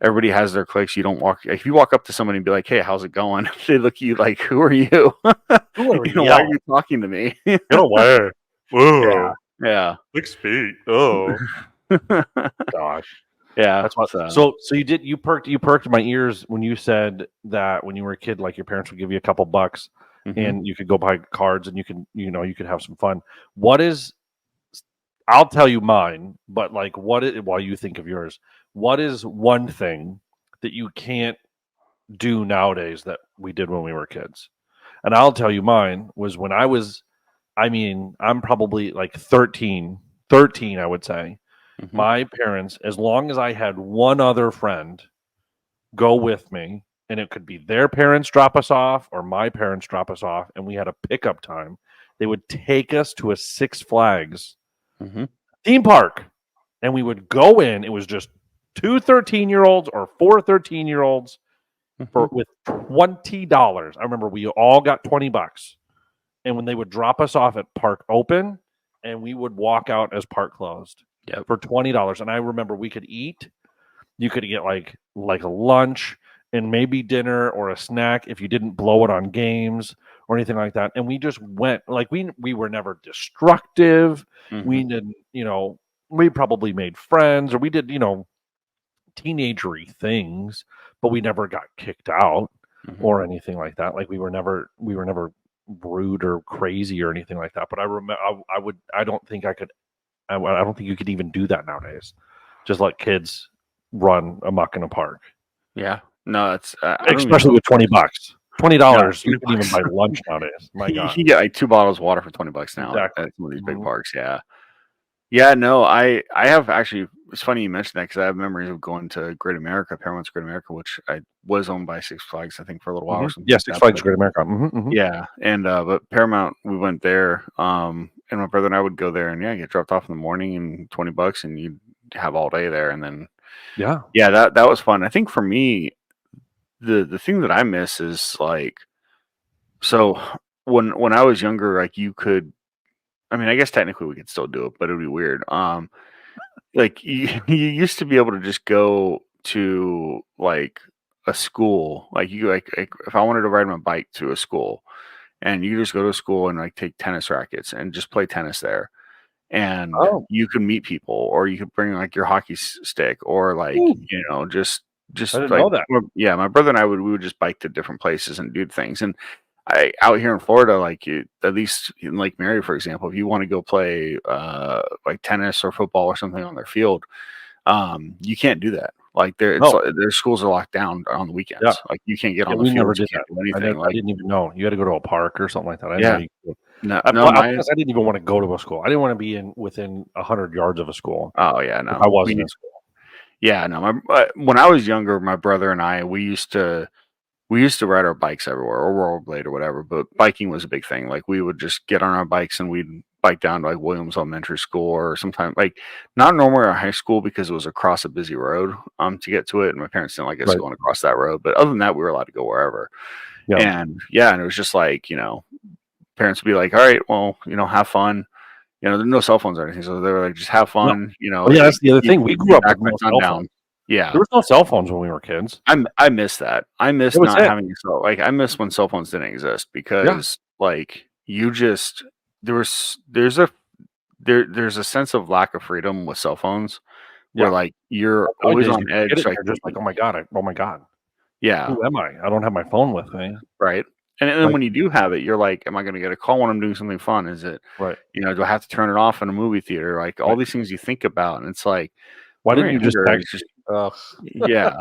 Everybody has their cliques. You don't walk. If you walk up to somebody and be like, "Hey, how's it going?" They look at you like, "Who are you? Who are Why are you? you talking to me?" Get away. Yeah, Whoa. yeah, 6 feet. Oh gosh. yeah. That's what So, you perked my ears when you said that when you were a kid, like your parents would give you a couple bucks mhm. and you could go buy cards and you could have some fun. What is I'll tell you mine, but like while you think of yours, what is one thing that you can't do nowadays that we did when we were kids? And I'll tell you mine was when I'm probably like 13, I would say. Mhm. My parents, as long as I had one other friend go with me, and it could be their parents drop us off or my parents drop us off, and we had a pickup time, they would take us to a Six Flags Mhm. theme park, and we would go in. It was just two 13-year-olds or four 13-year-olds Mhm. for with $20. I remember we all got $20, and when they would drop us off at park open, and we would walk out as park closed Yep. for $20. And I remember we could eat. You could get like a lunch and maybe dinner or a snack if you didn't blow it on games or anything like that. And we just went like we were never destructive. We Mhm. didn't, we probably made friends or we did, teenagery things, but we never got kicked out Mhm. or anything like that. Like we were never rude or crazy or anything like that. But I remember I would I don't think I could I don't think you could even do that nowadays. Just let kids run amok in a park, Yeah. No, it's I don't even especially know. with $20. Twenty No, dollars, you can even $20. buy lunch nowadays. My You God, can get like 2 bottles of water for $20 now at exactly. some of these big Mhm. parks. Yeah. Yeah, no, I have actually. It's funny you mentioned that because I have memories of going to Great America, Paramount's Great America, which I was owned by Six Flags, I think, for a little while or something Yeah, like Six that. Flags But Great America. Hmm. yeah, and but Paramount, we went there, and my brother and I would go there, and yeah, get dropped off in the morning and $20, and you'd have all day there, and then Yeah. yeah, that was fun. I think for me, the thing that I miss is like so when I was younger, like you could. I mean, I guess technically we could still do it, but it would be weird. Like you, you used to be able to just go to like a school, like like if I wanted to ride my bike to a school, and you just go to school and like take tennis rackets and just play tennis there, and Oh, you could meet people, or you could bring like your hockey stick, or like ooh, I just didn't like know that. yeah, my brother and we would just bike to different places and do things, and I out here in Florida, like at least in Lake Mary, for example, if you want to go play like tennis or football or something on their field, you can't do that. Like No, their schools are locked down on the yeah, weekends. Like you can't get yeah, on the we never fields, you did that. can't do I anything. never, I Like didn't even know you had to go to a park or something like that. I didn't know yeah, you could. no, I, no, my plus, I didn't even want to go to a school. I didn't want to be in within 100 yards of a school oh yeah, if I no, wasn't in school. yeah, no. When I was younger, my brother and I we used to ride our bikes everywhere or rollerblade or whatever. But biking was a big thing. Like we would just get on our bikes and we'd bike down to like Williams Elementary School or sometimes like not normally our high school because it was across a busy road to get to it, and my parents didn't like us Right. going across that road. But other than that, we were allowed to go wherever. Yeah. And yeah, and it was just like parents would be like, all right, well, have fun. There are no cell phones or anything, so they were like, just have No. fun. Well, yeah, that's the other thing. We You grew be up back with by no cell sundown. phones. Yeah. There was no cell phones when we were kids. I miss that. I It miss was not it. having I miss when cell phones didn't exist Yeah. because like you just there's a sense of lack of freedom with cell phones where Yeah. like you're always Nowadays, you on get edge it, and like you're just like, oh my god, yeah, who am I? I don't have my phone with me. right. And then Like, when you do have it, you're like, am I going to get a call when I'm doing something fun? Is it, right, do I have to turn it off in a movie theater? Like all right. these things you think about, and it's like Why when we're didn't you just younger, text it's just me? Ugh. yeah.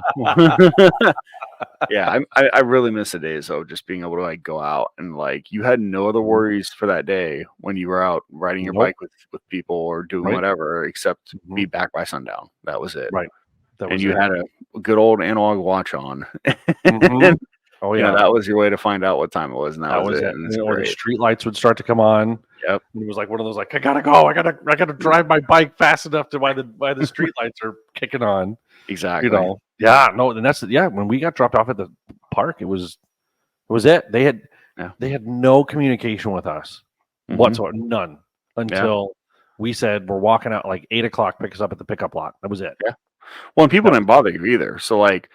Yeah, I really miss the days of just being able to like go out and like you had no other Mhm. worries for that day when you were out riding your Nope. bike with people or doing Right. whatever except Mhm. be back by sundown. That was it. Right. That And was you it. had a good old analog watch on. Mhm. And Oh, yeah. that was your way to find out what time it was, and that That was was it. it. And And it's then or the great. street lights would start to come on. Yep. And it was like one of those like, "I gotta go. I gotta drive my bike fast enough to why the street lights are kicking on." You Exactly. know? Yeah, no, and that's yeah, when we got dropped off at the park, it was it. Yeah. They had no communication with us Mhm. whatsoever, none, Yeah. until we said, "We're walking out, like, 8 o'clock, pick us up at the pickup lot." That was it. Yeah. Well, and people That was didn't bother you either. So mm-mm.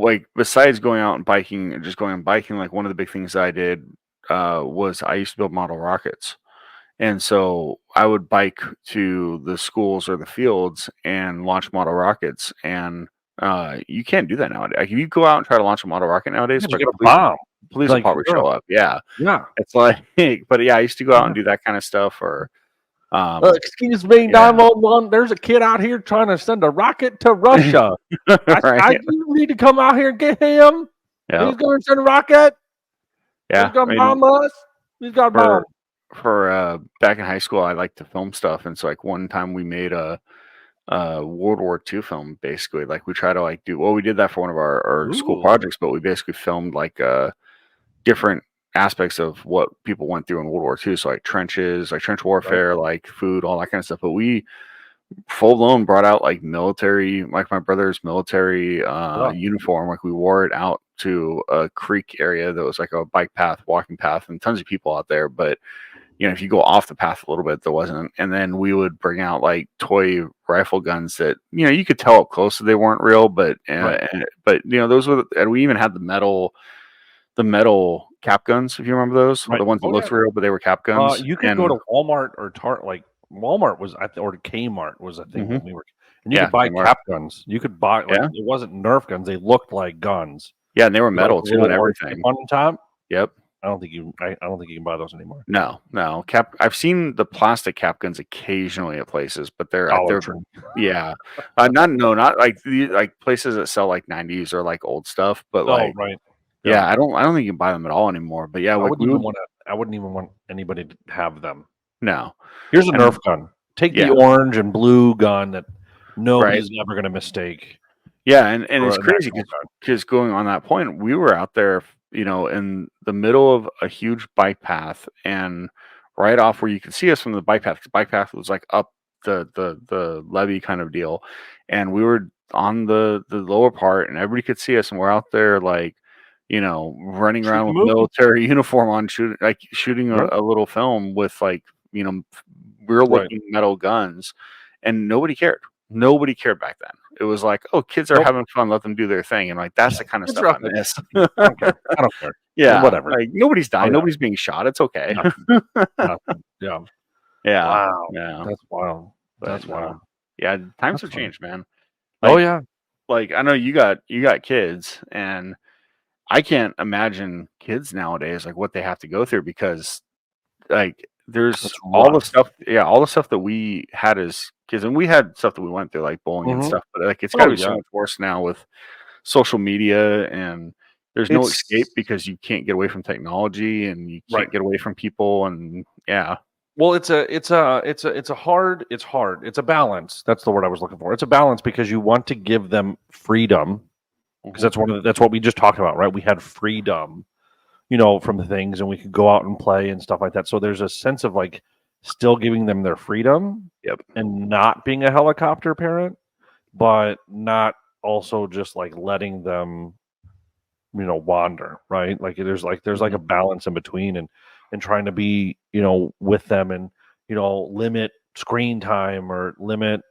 like besides going out and biking and just going and biking, like one of the big things that I did was I used to build model rockets. And so I would bike to the schools or the fields and launch model rockets. And you can't do that nowadays. Like if you go out and try to launch a model rocket nowadays, Yeah, you like get a bomb. police will Like, probably ugh, show up. Yeah. yeah. It's like but yeah, I used to go out and Yeah. do that kind of stuff or um "Excuse me, yeah. 911, there's a kid out here trying to send a rocket to Russia. Right. You need to come out here and get him. Yeah. He's gonna send a rocket. He's Yeah. I gonna mean bomb us. He's got a bomb." for back in high school I liked to film stuff and so like one time we made a World War II film basically. Like we try to like do well, we did that for one of our school Ooh, projects, but we basically filmed like different aspects of what people went through in World War II. So like trenches, like trench right. warfare, like food, all that kind of stuff. But we full blown brought out like military, like my brother's military Yeah. uniform. Like we wore it out to a creek area that was like a bike path, walking path, and tons of people out there. But if you go off the path a little bit, there wasn't. And then we would bring out like toy rifle guns that you could tell up close that they weren't real, but Right. those were, and we even had the metal cap guns, if you remember those, Right. the ones that Oh, yeah. looked real, but they were cap guns. You could go And to Walmart or like Walmart was or Kmart was a thing mhm, when we were, and you yeah, could buy Kmart, cap guns. You could buy like yeah, it wasn't Nerf guns; they looked like guns. yeah, and they were With, like metal the too, little and orange tip everything. on top. Yep. I don't think you can buy those anymore. No, no cap. I've seen the plastic cap guns occasionally at places, but Dollar they're Tree. yeah, not like like places that sell like 90s or like old stuff, but Oh, like right. Yeah. yeah, I don't think you can buy them at all anymore. But yeah, like we would I wouldn't even want anybody to have them. no, Here's a and Nerf gun. Take the yeah, orange and blue gun that right. nobody's ever going to mistake Yeah, and for it's an crazy actual gun. because going on that point, we were out there, in the middle of a huge bike path, and right off where you could see us from the bike path. 'Cause bike path was like up the levee kind of deal, and we were on the lower part, and everybody could see us, and we're out there like, running around Shooting with movie. military uniform on, shooting Yeah. a little film with like real Right. looking metal guns, and nobody cared. Nobody cared back then. It was like, "Oh, kids are Nope. having fun, let them do their thing," and, like, that's the kind of It's stuff rough. I miss. I don't care. I don't care. Yeah, Whatever. like, nobody's Oh dying, yeah. nobody's being shot, it's okay. Nothing. Nothing. Yeah. Yeah, Wow. yeah, That's wild. but That's no. wild. Yeah, times That's have fun. changed, man. Oh Like yeah. I know you got kids, and I can't imagine kids nowadays, like, what they have to go through because, like, there's It's rough. all the stuff that we had as kids, and we had stuff that we went through, like bullying and Mhm. stuff, but, like, it's gotta Oh be so yeah. much worse now with social media and there's no escape It's because you can't get away from technology and you right. can't get away from people and yeah. Well, it's hard. It's a balance. That's the word I was looking for. It's a balance because you want to give them freedom because Mhm. that's what we just talked about, right? We had freedom, from the things, and we could go out and play and stuff like that. So there's a sense of like still giving them their freedom Yep. and not being a helicopter parent, but not also just like letting them, wander, right? Like there's like a Mhm. balance in between and trying to be, with them and, limit screen time or limit,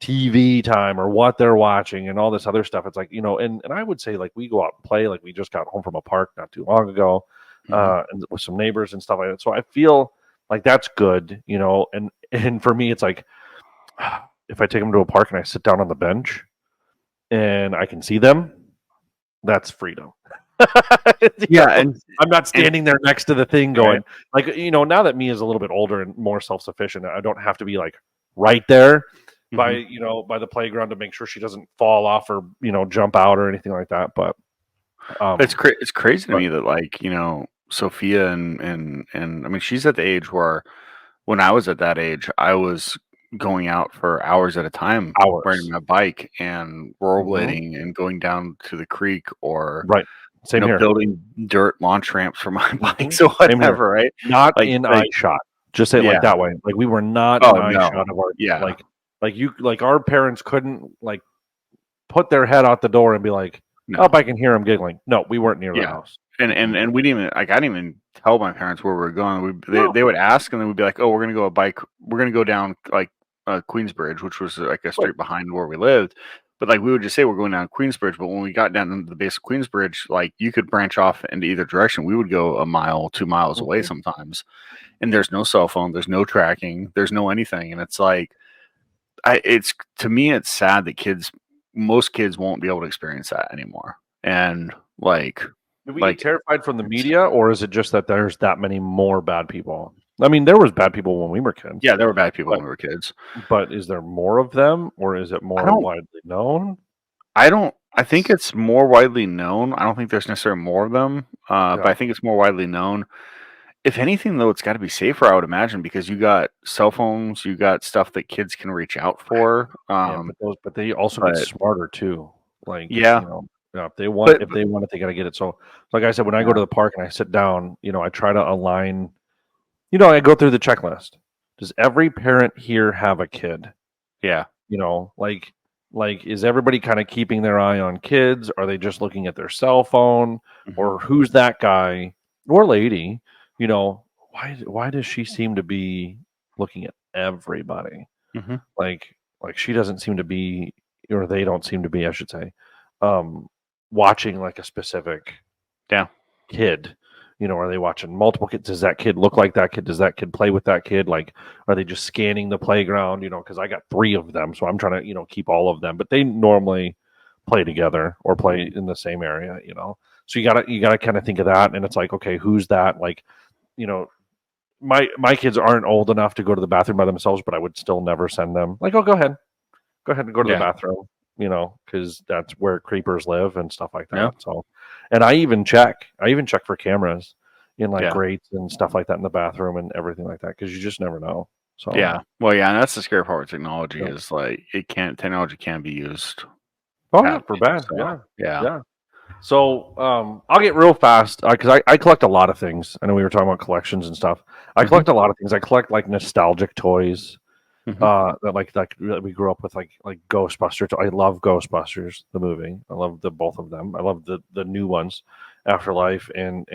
TV time or what they're watching and all this other stuff. It's like, and I would say like we go out and play, like we just got home from a park not too long ago, Mhm. and with some neighbors and stuff like that. So I feel like that's good, and for me, it's like if I take them to a park and I sit down on the bench and I can see them, that's freedom. Yeah, and I'm not and standing there next to the thing right. going like now that me is a little bit older and more self-sufficient, I don't have to be like right there by Mhm. by the playground to make sure she doesn't fall off or jump out or anything like that. But It's um it's crazy to but me that like, Sophia and I mean she's at the age where when I was at that age, I was going out for hours at a time riding hours. my bike and Hmm. rollerblading and going down to the creek or Right. Same here. building dirt launch ramps for my Hmm. bikes or Same here. whatever, right? Not Like in eye like shot. Just say it like yeah. that way. Like we were not in Oh eye no. shot of our Yeah. like our parents couldn't like put their head out the door and be like, "Oh, No. I can hear them giggling." No, we weren't near the Yeah. house. And Mm-mm. and we didn't even like I didn't even tell my parents where we were going. No. They would ask and then we'd be like, "Oh, we're gonna go down like Queensbridge, which was like a Right. street behind where we lived." But like we would just say we're going down Queensbridge, but when we got down to the base of Queensbridge, like you could branch off into either direction. We would go a mile, 2 miles away Mhm. sometimes. And there's no cell phone, there's no tracking, there's no anything. And it's like it's to me it's sad that most kids won't be able to experience that anymore. And Do we get like terrified from the it's media, or is it just that there's that many more bad people? I mean, there was bad people when we were kids, yeah, there were bad people but when we were kids. is there more of them, or is it I more don't widely known? I think it's more widely known. I don't think there's necessarily more of them, but Yeah, I think it's more widely known. If anything, though, it's got to be safer, I would imagine, because you got cell phones, you got stuff that kids can reach out for. man, but they also get But smarter too. Like yeah, if they want but it, they got to get it. So, like I said, when I go yeah, to the park and I sit down, I try to align. I go through the checklist. Does every parent here have a kid? yeah, Like is everybody kind of keeping their eye on kids? Are they just looking at their cell phone? hmm Or who's that guy or lady? Why does she seem to be looking at everybody? hmm Like she doesn't seem to be, or they don't seem to be, I should say, um watching like a specific yeah, kid. Are they watching multiple kids? Does that kid look like that kid? Does that kid play with that kid? Like, are they just scanning the playground? Because I got three of them, so I'm trying to, keep all of them. But they normally play together or play in the same area. So you gotta kind of think of that, and it's like, okay, who's that? Like, you know, my kids aren't old enough to go to the bathroom by themselves, but I would still never send them. Like, oh, go ahead and go to the yeah, bathroom, because that's where creepers live and stuff like yeah, that. So, and I even check for cameras in like yeah, grates and stuff like that in the bathroom and everything like that because you just never know. So, yeah. Well, yeah, and that's the scary part with technology yeah. is like technology can be used Oh yeah, for badly. bad. So Yeah, yeah, yeah. So, I'll get real fast because I collect a lot of things. I know we were talking about collections and stuff. I hmm collect a lot of things. I collect like nostalgic toys. hmm That that we grew up with, like Ghostbusters. I love Ghostbusters, the movie. I love the both of them. I love the new ones, Afterlife and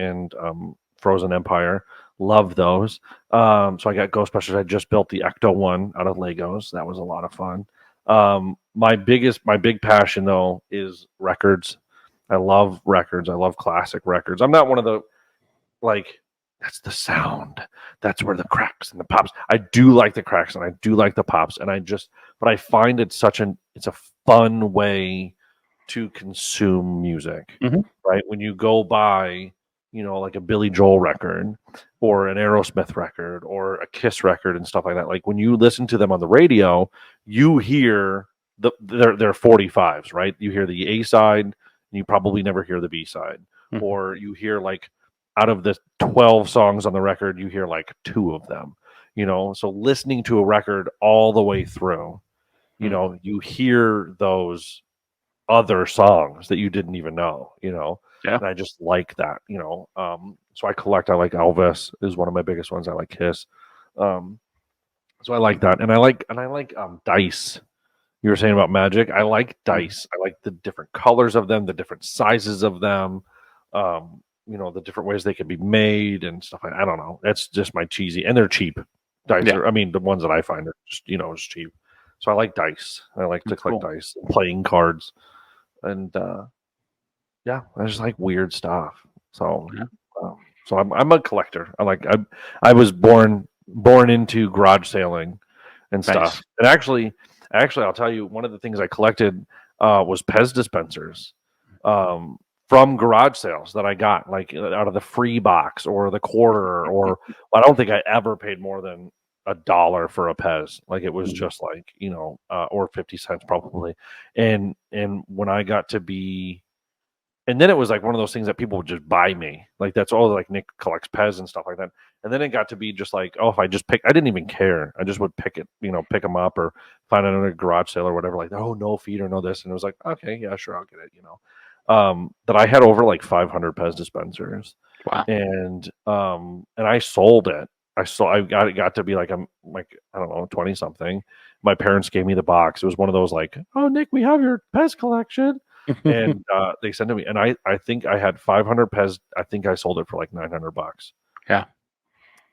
Frozen Empire. Love those. So I got Ghostbusters. I just built the Ecto one out of Legos. That was a lot of fun. My big passion though is records. I love records. I love classic records. I'm not one of the like that's the sound. That's where the cracks and the pops. I do like the cracks and I do like the pops, and but I find it's a fun way to consume music, hmm right? When you go by, like a Billy Joel record or an Aerosmith record or a Kiss record and stuff like that. Like when you listen to them on the radio, you hear their 45s, right? You hear the A side, and you probably never hear the B side, hmm or you hear like out of the 12 songs on the record, you hear like two of them. So listening to a record all the way through, you hear those other songs that you didn't even know. yeah, And I just like that. So I like Elvis is one of my biggest ones. I like Kiss. Um, so I like that. And I like dice. You were saying about magic. I like mhm. dice. I like the different colors of them, the different sizes of them. The different ways they can be made and stuff. I don't know. That's just my cheesy, and they're cheap. Dice Yeah, are. I mean, the ones that I find are just cheap. So I like dice. I like to That's collect cool. dice, playing cards, and yeah, I just like weird stuff. So, Yeah. so I'm a collector. I was born into garage sailing and Nice. stuff. And actually, I'll tell you, one of the things I collected was Pez dispensers um, from garage sales that I got, like out of the free box or the quarter, or I don't think I ever paid more than $1 for a Pez. Like it was Mhm. just like or 50 cents probably. And when I got to be and then it was like one of those things that people would just buy me. Like that's all like Nick collects Pez and stuff like that. And then it got to be just like, oh, if I just pick, I didn't even care. I just would pick it, pick them up or find it in a garage sale or whatever. Like, oh, no feed or no this, and it was like, okay, yeah, sure, I'll get it. That I had over like 500 Pez dispensers, Wow. and I sold it. I got to be like I'm like I don't know 20 something. My parents gave me the box. It was one of those like, oh Nick, we have your Pez collection, and they sent it to me, and I think I had 500 Pez. I think I sold it for like $900, Yeah.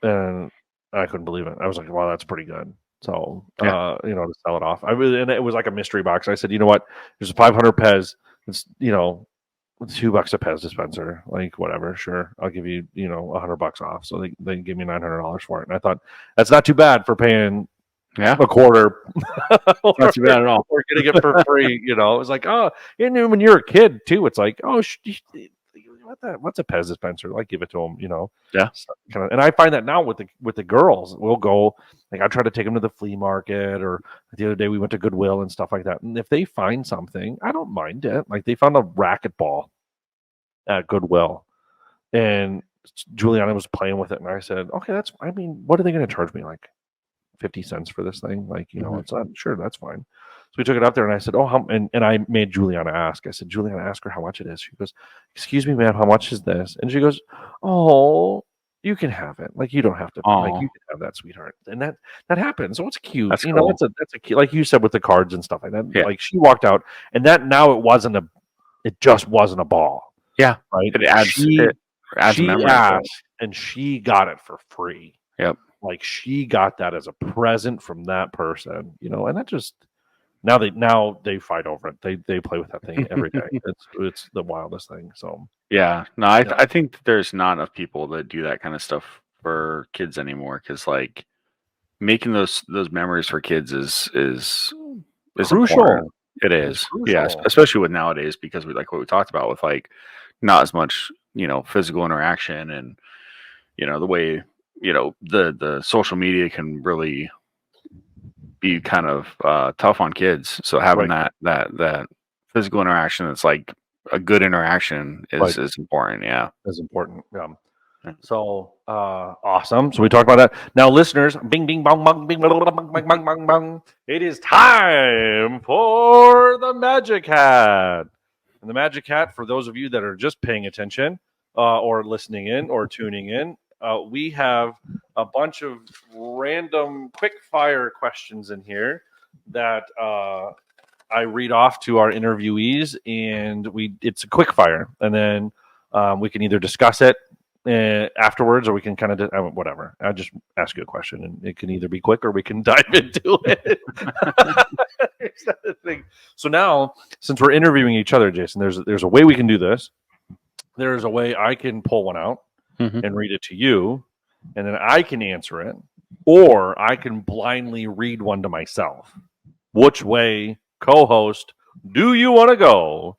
and I couldn't believe it. I was like, wow, that's pretty good. So Yeah. to sell it off, and it was like a mystery box. I said, you know what? There's a 500 Pez. It's $2 a Pez dispenser, like whatever, sure, I'll give you $100 off. So they give me $900 for it, and I thought that's not too bad for paying Yeah. a quarter Not too bad at all. or getting it for free. It was like, oh, and then when you're a kid too, it's like, oh, what's a Pez dispenser? Like, give it to them, Yeah. So, and I find that now with the girls, we'll go like I try to take them to the flea market, or the other day we went to Goodwill and stuff like that. And if they find something, I don't mind it. Like they found a racquetball at Goodwill, and Juliana was playing with it, and I said, okay, I mean, what are they going to charge me? Like 50 cents for this thing? Like, Mhm. it's not sure, that's fine. So we took it out there, and I said, oh, how, and I made Juliana ask. I said, Juliana, ask her how much it is. She goes, excuse me, ma'am, how much is this? And she goes, oh, you can have it. Like, you don't have to, like, you Oh, can have that, sweetheart. And that happens. So it's cute. that's cool. That's a cute, like you said, with the cards and stuff like that. Yeah. Like she walked out, and that now it just wasn't a ball, Yeah. right? It adds She memory to it. asked, and she got it for free. Yep. Like she got that as a present from that person, and that just now they fight over it. They play with that thing every day. It's the wildest thing. So Yeah. No, I yeah, I think that there's not enough people that do that kind of stuff for kids anymore. Because like making those memories for kids is important. crucial. It It is is. Yeah, crucial. especially with nowadays because we like what we talked about with like not as much, physical interaction and the way, the social media can really be kind of tough on kids. So having Right, that physical interaction that's like a good interaction right. is important. Yeah. Is important. Yeah. Yeah. So awesome. So we talked about that. Now, listeners, bing, bing, bong, bong, bing, bong, bong, bong, bong, bong, bong. It is time for the Magic Hat. And the Magic Hat, for those of you that are just paying attention or listening in or tuning in, we have a bunch of random quick fire questions in here that I read off to our interviewees, and it's a quick fire, and then we can either discuss it afterwards, or we can kind of whatever. I'll just ask you a question, and it can either be quick or we can dive into it. That's the thing. So now, since we're interviewing each other, Jason, there's a way we can do this. There's a way I can pull one out Hmm. and read it to you, and then I can answer it, or I can blindly read one to myself. Which way, co-host, do you want to go?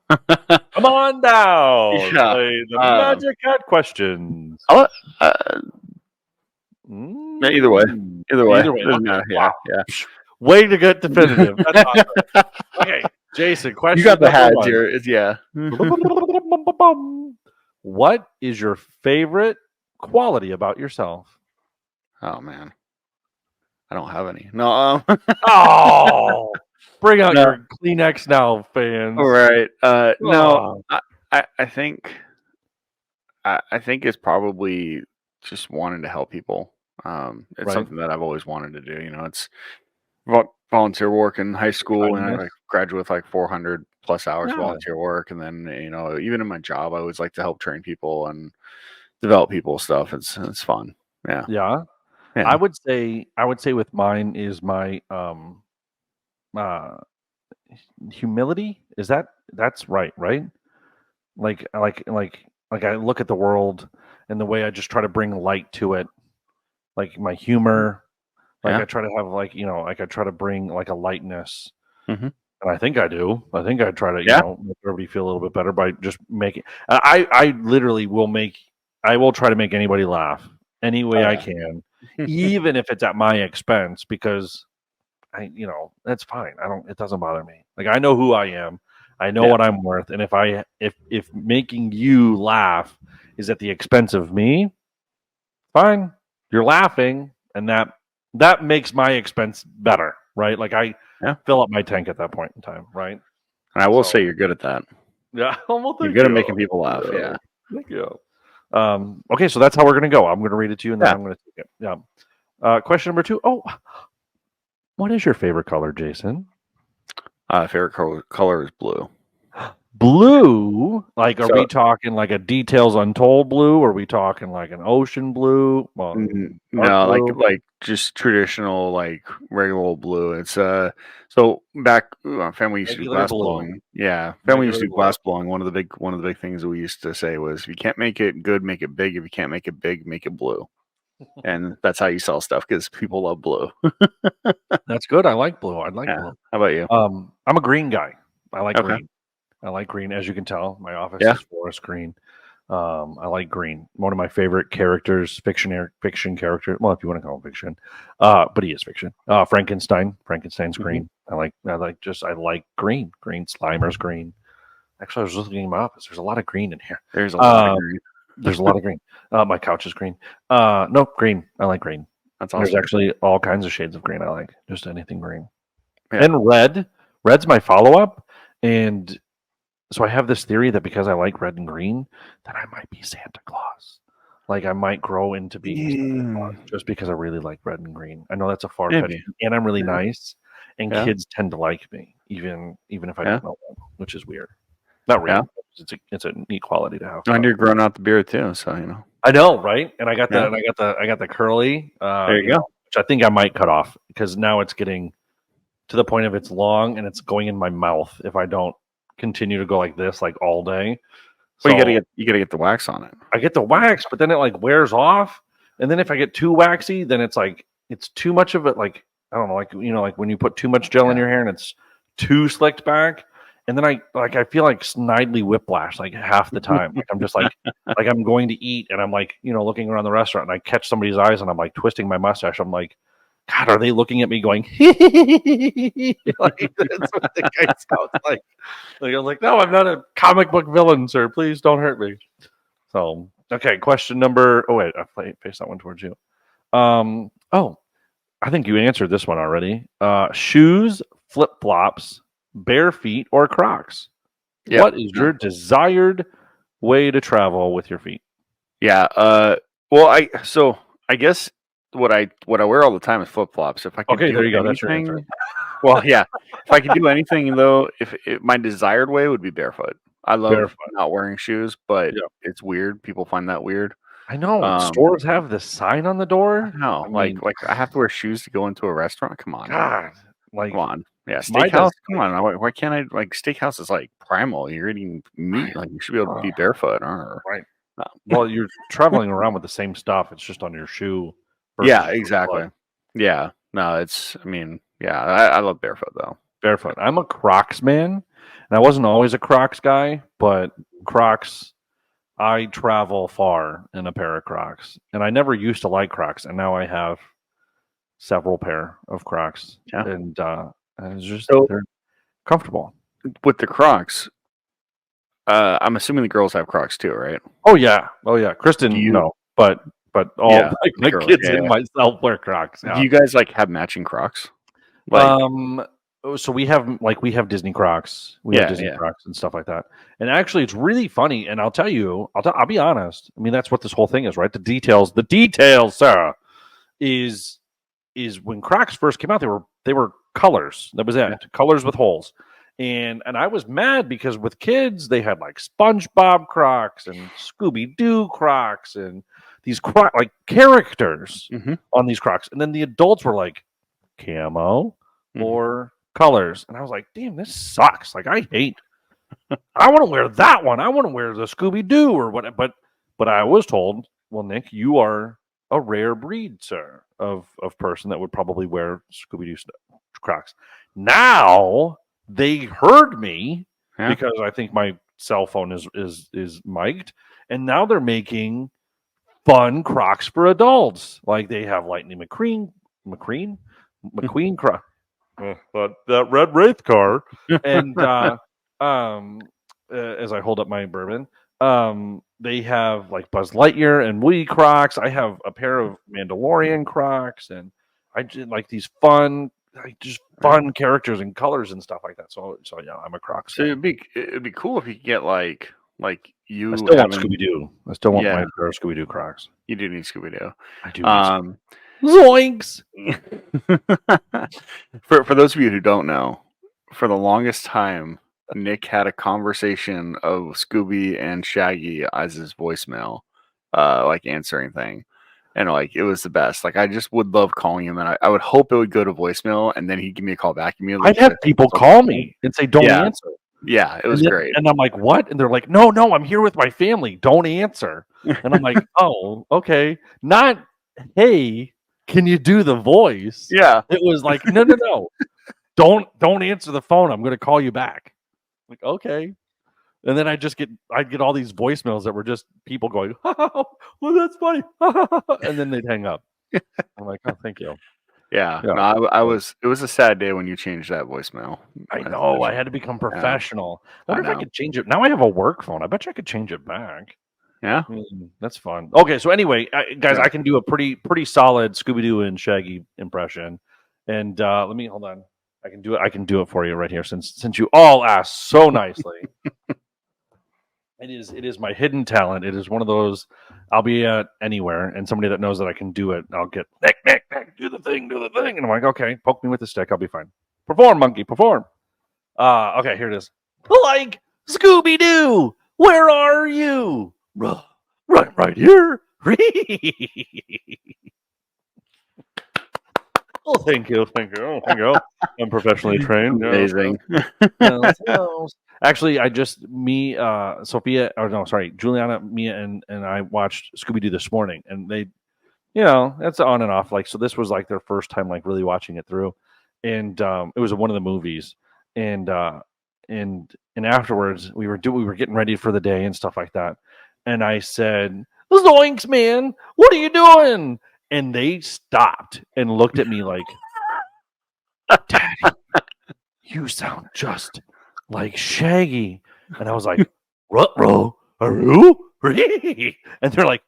Come on down. Yeah. Play the Um, Magic Hat questions. I'll, uh, either way. Either way. Either way. Doesn't Okay. matter. Wow. Yeah. Way to get definitive. That's awesome. Yeah. Okay, Jason, You question got the number hat one. here. Yeah. What is your favorite quality about yourself? Oh man, I don't have any. No. Oh, bring out No. your Kleenex now, fans. All right. No. Oh, I think I think it's probably just wanting to help people. It's right. something that I've always wanted to do. It's volunteer work in high school, and I Kindness. graduated with like 400 plus hours of Yeah. volunteer work, and then even in my job, I always like to help train people and develop people stuff. It's fun. Yeah. Yeah. Yeah. I would say with mine is my uh humility. That's right, right? Like I look at the world and the way I just try to bring light to it, like my humor, like Yeah. I try to have like, like I try to bring like a lightness. Hmm. And I think I do. I think I try to, Yeah. make everybody feel a little bit better by just making. I literally will make. I will try to make anybody laugh any way Oh I yeah. can, even if it's at my expense, because that's fine. I don't. It doesn't bother me. Like I know who I am. I know Yeah. what I'm worth, and if making you laugh is at the expense of me, fine. You're laughing, and that makes my expense better, right? Like I Yeah. fill up my tank at that point in time, right? And I will say So you're good at that. yeah, well, You're thank good at you. making people laugh. Yeah. Thank you. Okay, so that's how we're gonna go. I'm gonna read it to you, and then Yeah. I'm gonna take it. Yeah. Question number 2. Oh, what is your favorite color, Jason? Favorite color is blue. Blue? Like, are So we talking like a Details Untold blue? Or are we talking like an ocean blue? Well, dark no, blue, like just traditional, like regular old blue. It's so back family used to do regular glass blue, blowing. Yeah, family used regular to do blue. glass blowing. One of the big things that we used to say was, if you can't make it good, make it big. If you can't make it big, make it blue. And that's how you sell stuff, because people love blue. That's good. I like blue. I like Yeah. blue. How about you? I'm a green guy. I like Okay. green. I like green. As you can tell, my office Yeah. is forest green. I like green. One of my favorite characters, fiction character. Well, if you want to call him fiction, but he is fiction. Frankenstein. Frankenstein's Hmm. green. I like green. Green Slimer's green. Actually, I was looking in my office. There's a lot of green in here. There's a lot of Uh, green. there's a lot of green. My couch is green. No, green. I like green. That's There's awesome. actually all kinds of shades of green I like. Just anything green. Yeah. And red. Red's my follow up. And so I have this theory that because I like red and green, that I might be Santa Claus. Like I might grow into being Santa Claus just because I really like red and green. I know that's a far fetched, Maybe. and I'm really Yeah. nice, and Yeah. kids tend to like me, even if I Yeah. don't know them, which is weird. Not Yeah. really. It's a neat quality to have. And But you're growing out the beard too, so I know, right? And Yeah. I got the curly, There you go. which I think I might cut off because now it's getting to the point of it's long and it's going in my mouth if I don't continue to go like this like all day. Well, So you gotta get the wax on it. I get the wax, but then it like wears off. And then if I get too waxy, then it's like it's too much of it. Like I don't know, like when you put too much gel in Yeah. your hair and it's too slicked back. And then I feel like snidely whiplash like half the time. Like I'm just like I'm going to eat and I'm like looking around the restaurant and I catch somebody's eyes and I'm like twisting my mustache. I'm like, God, are they looking at me going? Like that's what the guy sounds like. Like I was like, no, I'm not a comic book villain, sir. Please don't hurt me. So, okay, question number. Oh wait, I faced that one towards you. Oh, I think you answered this one already. Shoes, flip flops, bare feet, or Crocs. Yep. What is your desired way to travel with your feet? Yeah. Well, I guess what I wear all the time is flip flops. If I could Okay, do there you go. That's your anything, answer. well, yeah. If I could do anything though, my desired way would be barefoot. I love Barefoot. not wearing shoes, but Yeah. it's weird. People find that weird. I know Um, stores have the sign on the door. no, I like mean, I have to wear shoes to go into a restaurant. Come on. God, like Come on. Yeah, my steakhouse. does. Come on. Why can't I, like, steakhouse is like primal. You're eating meat. Like, you should be able to be barefoot. Right. No. Well, you're traveling around with the same stuff. It's just on your shoe. Versus Yeah, your exactly. foot. Yeah. No, yeah, I love barefoot though. Barefoot. I'm a Crocs man, and I wasn't always a Crocs guy, but Crocs. I travel far in a pair of Crocs, and I never used to like Crocs, and now I have several pair of Crocs, Yeah. and it's just So they're comfortable. with the Crocs, I'm assuming the girls have Crocs too, right? Oh yeah, Kristen, Do you? no, but all Yeah, like my girls. kids Yeah, and yeah. myself wear Crocs. Do Yeah. you guys like have matching Crocs? Like, So we have Disney Crocs, we have Disney yeah. Crocs and stuff like that. And actually, it's really funny. And I'll tell you, I'll be honest. I mean, that's what this whole thing is, right? The details, Sarah, is when Crocs first came out, they were colors. That was it, Yeah. colors with holes. And I was mad because with kids they had like SpongeBob Crocs and Scooby Doo Crocs and these like characters Mhm. on these Crocs, and then the adults were like camo Mhm. or colors. And I was like, damn, this sucks. Like, I want to wear that one. I want to wear the Scooby Doo or what. But I was told, well, Nick, you are a rare breed, sir, of person that would probably wear Scooby Doo Crocs. Now they heard me because I think my cell phone is mic'd, and now they're making fun Crocs for adults. Like they have Lightning McQueen Croc, that red Wraith car, and as I hold up my bourbon, they have like Buzz Lightyear and Woody Crocs. I have a pair of Mandalorian Crocs, and I did like these fun, like just fun characters and colors and stuff like that. So yeah, I'm a Crocs So fan. it'd be cool if you could get like you I still want having Scooby Doo. I still want yeah my pair of Scooby Doo Crocs. you do need Scooby Doo. I do. Zoinks! For those of you who don't know, for the longest time, Nick had a conversation of Scooby and Shaggy as his voicemail, like answering thing, and like it was the best. Like I just would love calling him, and I would hope it would go to voicemail, and then he'd give me a call back immediately. I'd have people call me and say, "Don't answer." Yeah, it was great. And I'm like, "What?" And they're like, "No, I'm here with my family. Don't answer." And I'm like, "Oh, okay." Not, "Hey, can you do the voice?" Yeah. It was like, "No. Don't answer the phone. I'm going to call you back." Like, okay. And then I'd get all these voicemails that were just people going, "Oh, well, that's funny." And then they'd hang up. I'm like, "Oh, thank you." Yeah. Yeah. No, it was a sad day when you changed that voicemail. I know. I had to become professional. I wonder if I could change it. Now I have a work phone. I bet you I could change it back. Yeah. That's fun. Okay, so anyway, guys, Yeah. I can do a pretty solid Scooby Doo and Shaggy impression. And let me hold on. I can do it. I can do it for you right here since you all asked so nicely. It is my hidden talent. It is one of those. I'll be at anywhere, and somebody that knows that I can do it, I'll get Nick, do the thing, and I'm like, okay, poke me with the stick, I'll be fine. Perform, monkey, perform. Okay, here it is. Like Scooby Doo, where are you? Right here. Oh, thank you. Oh, thank you. I'm professionally trained. Amazing. Actually, Sophia, or no, sorry, Juliana, Mia, and I watched Scooby Doo this morning, and they, that's on and off. Like, so this was like their first time, like really watching it through, and it was one of the movies, and afterwards we were getting ready for the day and stuff like that, and I said, "Zoinks, man, what are you doing?" And they stopped and looked at me like, "Daddy, you sound just like Shaggy." And I was like, "Ruh-roh, aroo?" And they're like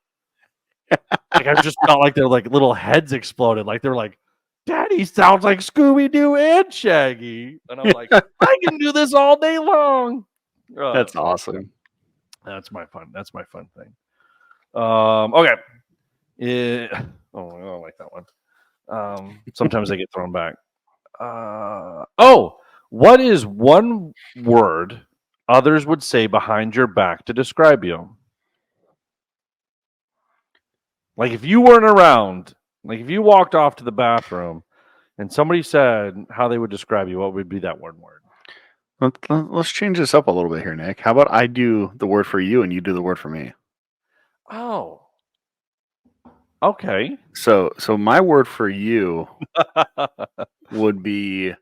I just felt like their like little heads exploded. Like they're like, "Daddy sounds like Scooby-Doo and Shaggy." And I'm like, "I can do this all day long." That's awesome. That's my fun thing. Okay. I don't like that one. Sometimes they get thrown back. What is one word others would say behind your back to describe you? Like if you weren't around, like if you walked off to the bathroom and somebody said how they would describe you, what would be that one word? Let's change this up a little bit here, Nick. How about I do the word for you and you do the word for me? Oh. Okay. So my word for you would be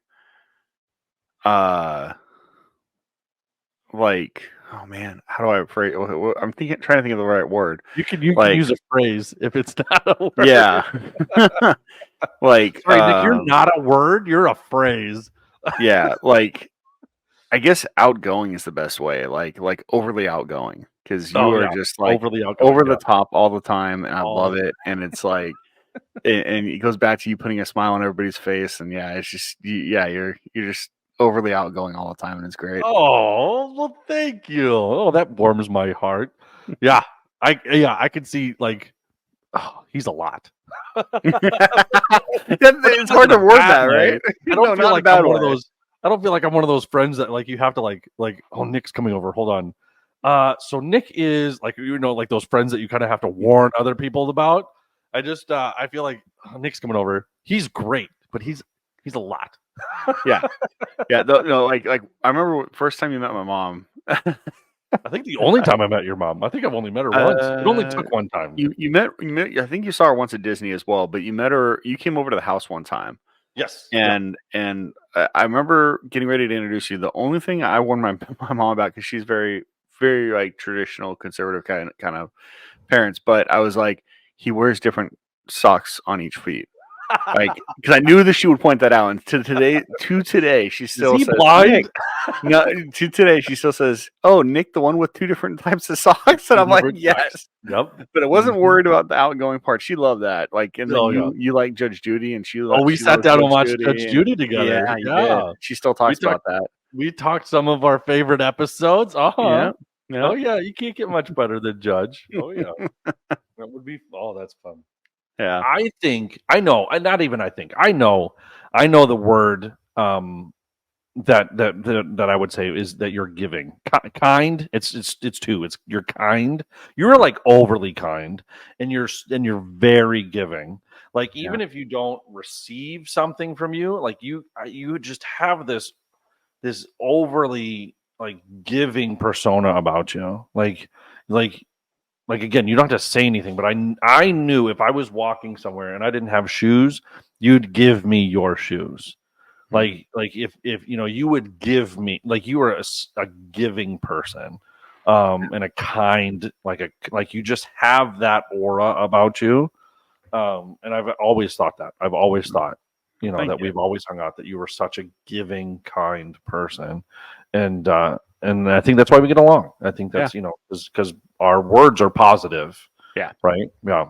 like, oh man, how do I phrase? I'm trying to think of the right word. You can use a phrase if it's not a word. Yeah. Like, sorry, Nick, you're not a word. You're a phrase. Yeah, like I guess outgoing is the best way. Like overly outgoing, because you are just like overly outgoing, over the top all the time, and I love it. And it's like, and it goes back to you putting a smile on everybody's face, and yeah, it's just you're just overly outgoing all the time, and it's great. Oh, well, thank you. Oh, that warms my heart. Yeah, I can see like, oh, he's a lot. It's hard to word that, right? I don't feel like I'm one of those. I don't feel like I'm one of those friends that like you have to like oh, Nick's coming over. Hold on. So Nick is like like those friends that you kind of have to warn other people about. I feel like Nick's coming over. He's great, but he's a lot. Yeah. Yeah. No, like I remember first time you met my mom. I think the only time I met your mom. I think I've only met her once. It only uh, took one time. you met. I think you saw her once at Disney as well, but you met her. You came over to the house one time, Yes. Yep. and I remember getting ready to introduce you. The only thing I warned my my mom about, because she's very very like traditional conservative kind of parents, but I was like, he wears different socks on each feet. Like, because I knew that she would point that out, and to today, she Is still he says, "Nick." blind? No, to today, she still says, "Oh, Nick, the one with two different types of socks," and Two I'm like, different socks. "Yes," Yep. but I wasn't Mhm. worried about the outgoing part. She loved that. Like, and then Oh yeah. you like Judge Judy, and Oh, we she sat loves down and Judge watched Judge Judy, and Judy together. yeah, you did. Yeah. She still We talks talked about that. we talked some of our favorite episodes. Uh-huh. Yeah, yeah, Oh yeah, you can't get much better than Judge. Oh yeah. That would be that's fun. yeah, I think I know, and not even I think. I know the word that I would say is that you're giving. Kind. It's two. It's you're kind. You're like overly kind, and you're very giving. Like yeah. even if you don't receive something from you, like you just have this overly like giving persona about you. Like like again, you don't have to say anything, but I knew if I was walking somewhere and I didn't have shoes, you'd give me your shoes. Mhm. Like if you would give me like you were a giving person, and a kind like you just have that aura about you. And I've always thought that. I've always thought, Thank that you. we've always hung out that you were such a giving, kind person, and I think that's why we get along. I think Yeah, that's because our words are positive, yeah. right? Yeah,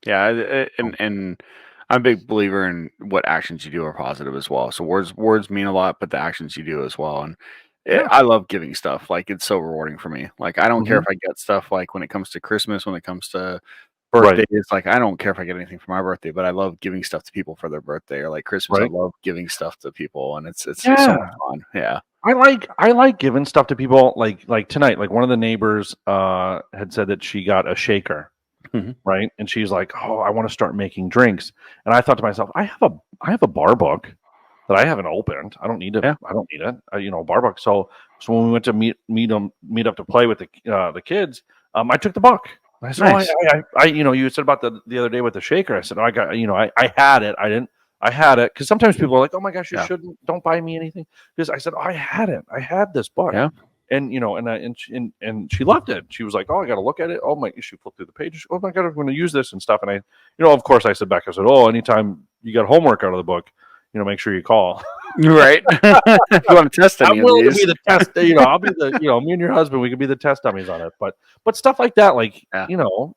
Yeah, um, and I'm a big believer in what actions you do are positive as well. So words mean a lot, but the actions you do as well. And yeah, I love giving stuff. Like, it's so rewarding for me. Like, I don't care hmm if I get stuff, like when it comes to Christmas, when it comes to right, birthdays. Like, I don't care if I get anything for my birthday, but I love giving stuff to people for their birthday, or like Christmas. I right, love giving stuff to people, and it's so much yeah. fun. Yeah. I like giving stuff to people. Like tonight, like one of the neighbors had said that she got a shaker, Mhm. right? And she's like, "Oh, I want to start making drinks." And I thought to myself, I have a bar book that I haven't opened. I don't need it. Yeah. I don't need it. Bar book. So when we went to meet up to play with the kids, I took the book. And I said, "Oh, Nice. you said about the other day with the shaker." I said, "Oh, I got, I had it. I didn't. I had it because sometimes people are like, "Oh my gosh, you Yeah. shouldn't. Don't buy me anything." Because I said, "Oh, I had it. I had this book." Yeah. And she loved it. She was like, "Oh, I got to look at it." Oh my! She flipped through the pages. Oh my god, I'm going to use this and stuff. And of course, I said back. I said, "Oh, anytime you got homework out of the book, make sure you call." Right. If you want to test any I'm of willing to be these. the test. I'll be me and your husband. We can be the test dummies on it. But stuff like that, like Yeah.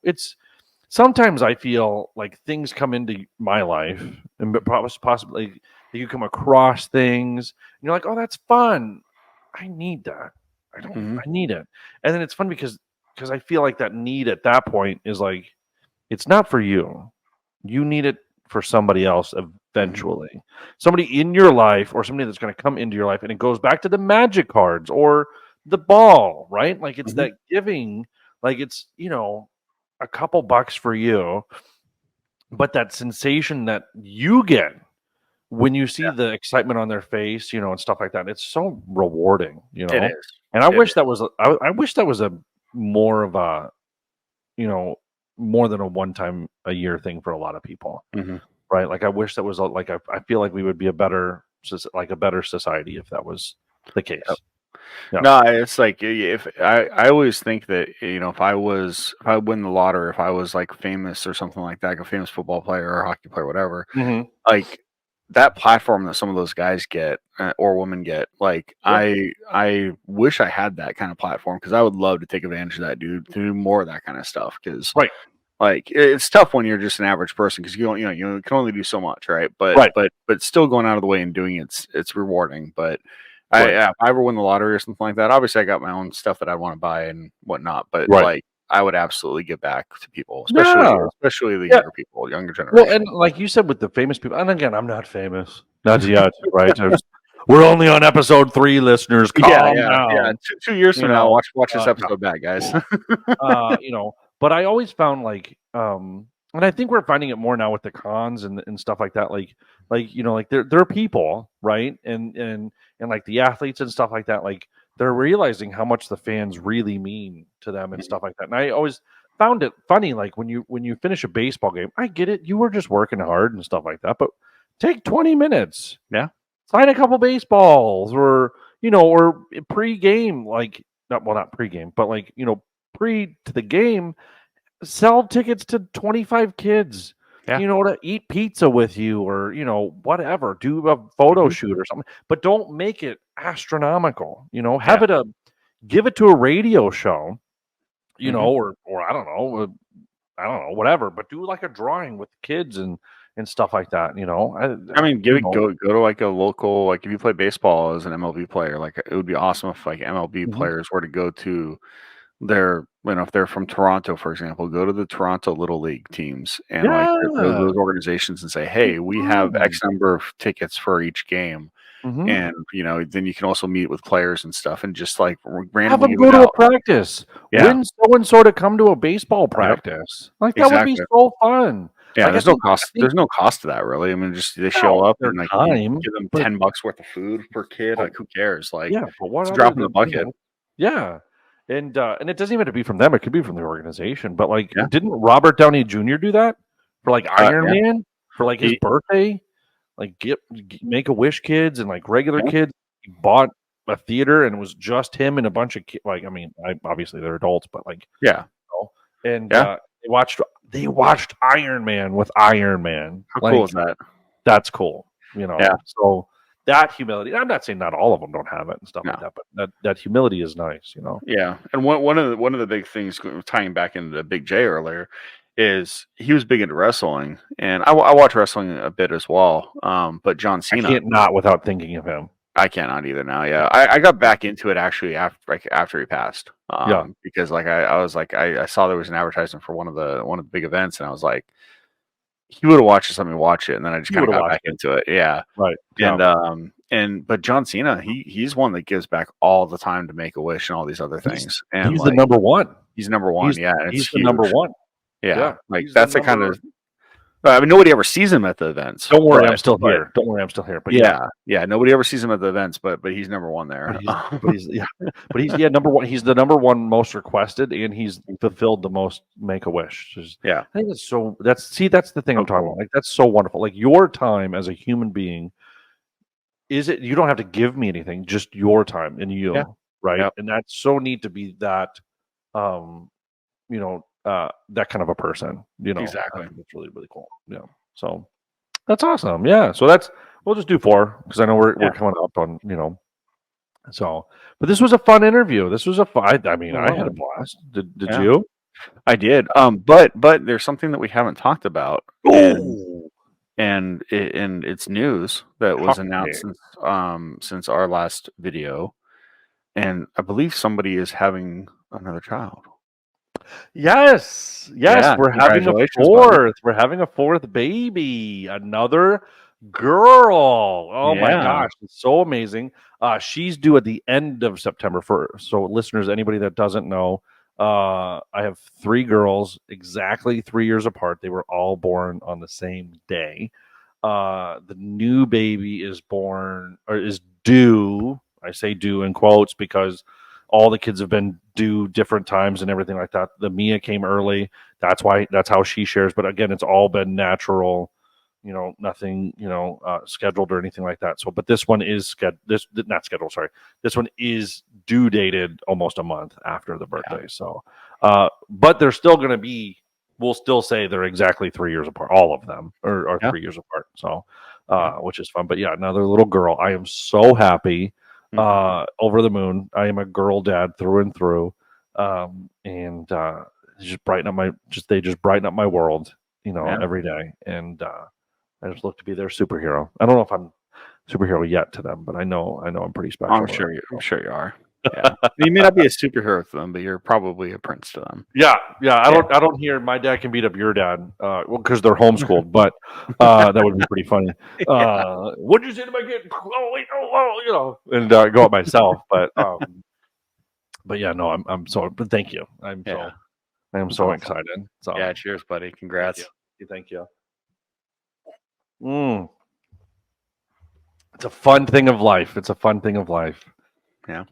it's sometimes I feel like things come into my life, and possibly you come across things, and you're like, "Oh, that's fun. I need that. I don't. Mhm. I need it." And then it's fun because I feel like that need at that point is like it's not for you. You need it for somebody else Mhm. eventually. Somebody in your life or somebody that's going to come into your life. And it goes back to the magic cards or the ball, right? Like it's Mhm. that giving, like it's, a couple bucks for you, but that sensation that you get when you see the excitement on their face, and stuff like that, it's so rewarding. It is. And I It wish is. that was, I wish that was a more of a, you know, more than a one time a year thing for a lot of people. Mhm. Right? Like, I wish that was like I feel like we would be a better society if that was the Yep. case. Yeah. No, it's like, if I always think that, if I win the lottery, if I was like famous or something like that, like a famous football player or hockey player, whatever, Mhm. like that platform that some of those guys get, or women get, like Yeah. I wish I had that kind of platform, because I would love to take advantage of that, dude, to do more of that kind of stuff. Because Right. like, it's tough when you're just an average person, because you can only do so much, right? But Right. still going out of the way and doing it's rewarding. But Right. yeah, if I ever win the lottery or something like that, obviously I got my own stuff that I want to buy and whatnot. But Right. like, I would absolutely give back to people, Yeah. especially the Yeah. younger people, younger Well, generation. and like you said with the famous people, and again, I'm not famous. Not yet, right? We're only on episode 3, listeners. Yeah, Calm yeah. down. 2 years You from now, know, watch this yeah. episode back, guys. But I always found like And I think we're finding it more now with the cons and stuff like that. Like like they're people, right? And like the athletes and stuff like that. Like they're realizing how much the fans really mean to them and stuff like that. And I always found it funny, like when you finish a baseball game, I get it, you were just working hard and stuff like that, but take 20 minutes, Yeah. sign a couple baseballs, or pre-game, like not pre-game, but like pre to the game, sell tickets to 25 kids, Yeah. to eat pizza with you, or whatever, do a photo Mhm. shoot or something, but don't make it astronomical. Yeah. Have it give it to a radio show, Mhm. or I don't know, whatever, but do like a drawing with kids and stuff like that. I mean, go to like a local, like if you play baseball as an MLB player, like it would be awesome if like MLB Mhm. players were to go to their, if they're from Toronto, for example, go to the Toronto Little League teams and like Yeah, those organizations and say, be hey, we have fun. X number of tickets for each game. Mhm. And, then you can also meet with players and stuff and just like Have randomly them give it go to a out. practice. Yeah. Win so and so to come to a baseball Yep. practice. Like, that would be Exactly. so fun. Yeah, Like, I there's no think I cost. think There's no cost to that really. I mean, just they show now up their and like you time, give them but $10 worth of food per kid. but Like who cares? Like yeah, but what it's a other drop in the than, bucket. yeah. And it doesn't even have to be from them, it could be from the organization, but, like, Yeah. didn't Robert Downey Jr. do that for, like, Iron Yeah. Man? For, like, his He birthday? Like, Make-A-Wish kids and, like, regular yeah. kids. He bought a theater, and it was just him and a bunch of like, I mean, obviously they're adults, but, like, Yeah. and, Yeah. they watched Iron Man with Iron Man. How cool Like, is that? that's cool, Yeah. So that humility, I'm not saying not all of them don't have it and stuff like No. that, but that humility is nice. Yeah. And one of the big things tying back into the Big J earlier is he was big into wrestling, and I watch wrestling a bit as well. But John I Cena, can't not without thinking of him. I cannot either now. Yeah, I got back into it actually after he passed. Yeah, Because like I was like I saw there was an advertisement for one of the big events, and I was like, he would have watched it, let me watch it, and then I just you kind of would've got watched back it. into it. Yeah, Right, yeah. but John Cena, he's one that gives back all the time to Make a Wish and all these other He's things, and he's the like number one. he's number one. He's Yeah, and it's he's the number huge. one. Yeah, Yeah, like he's the that's the kind number. of. I mean, nobody ever sees him at the events, Don't worry, I'm but still here. Don't worry, I'm still here, but yeah. yeah, nobody ever sees him at the events, but he's number one But there. he's yeah, but he's number one. He's the number one most requested, and he's fulfilled the most Make-A-Wish. Yeah, I think that's the thing so I'm talking cool. about. Like, that's so wonderful. Like, your time as a human being, you don't have to give me anything, just your time and Yeah, right? yep, And that's so neat to be that, um, that kind of a person. I exactly. think it's really, really cool. Yeah. So that's awesome. Yeah. So we'll just do 4 because I know we're Yeah, coming up on. So, but this was a fun interview. This was a fun. I mean, it I had a was. blast. Did Yeah, you? I did. But there's something that we haven't talked about, and Oh, it's news that was announced shocking. since our last video, and I believe somebody is having another child. Yes, yes, Yeah, we're having a congratulations, buddy. 4th. We're having a 4th baby, another girl. Oh my Yeah, gosh, it's so amazing. She's due at the end of September. So listeners, anybody that doesn't know, I have 3 girls, exactly 3 years apart. They were all born on the same day. The new baby is born, or is due. I say due in quotes because all the kids have been due different times and everything like that. The Mia came early. That's how she shares. But again, it's all been natural. Nothing, scheduled or anything like that. So, but this one is not scheduled. Sorry, this one is due dated almost a month after the yeah, birthday. So, but they're still going to be. We'll still say they're exactly 3 years apart. All of them are yeah, 3 years apart. So, yeah. which is fun. But yeah, another little girl. I am so happy, Hmm. over the moon. I am a girl dad through and through, and they just brighten up my world, Yeah, every day, and I just look to be their superhero. I don't know if I'm superhero yet to them, but I know I'm pretty special to them. I'm sure you are. Yeah, you may not be a superhero to them, but you're probably a prince to them. Yeah, yeah. I Yeah, don't I don't hear my dad can beat up your dad, well, because they're homeschooled, but that would be pretty funny. yeah, What'd you say to my kid? Oh wait, and go up myself, but yeah, no, I'm so. But thank you. yeah. I am That's so awesome. excited. So Yeah, cheers, buddy. thank you. Congrats. Thank you. Mm. It's a fun thing of life. It's a fun thing of life. Yeah.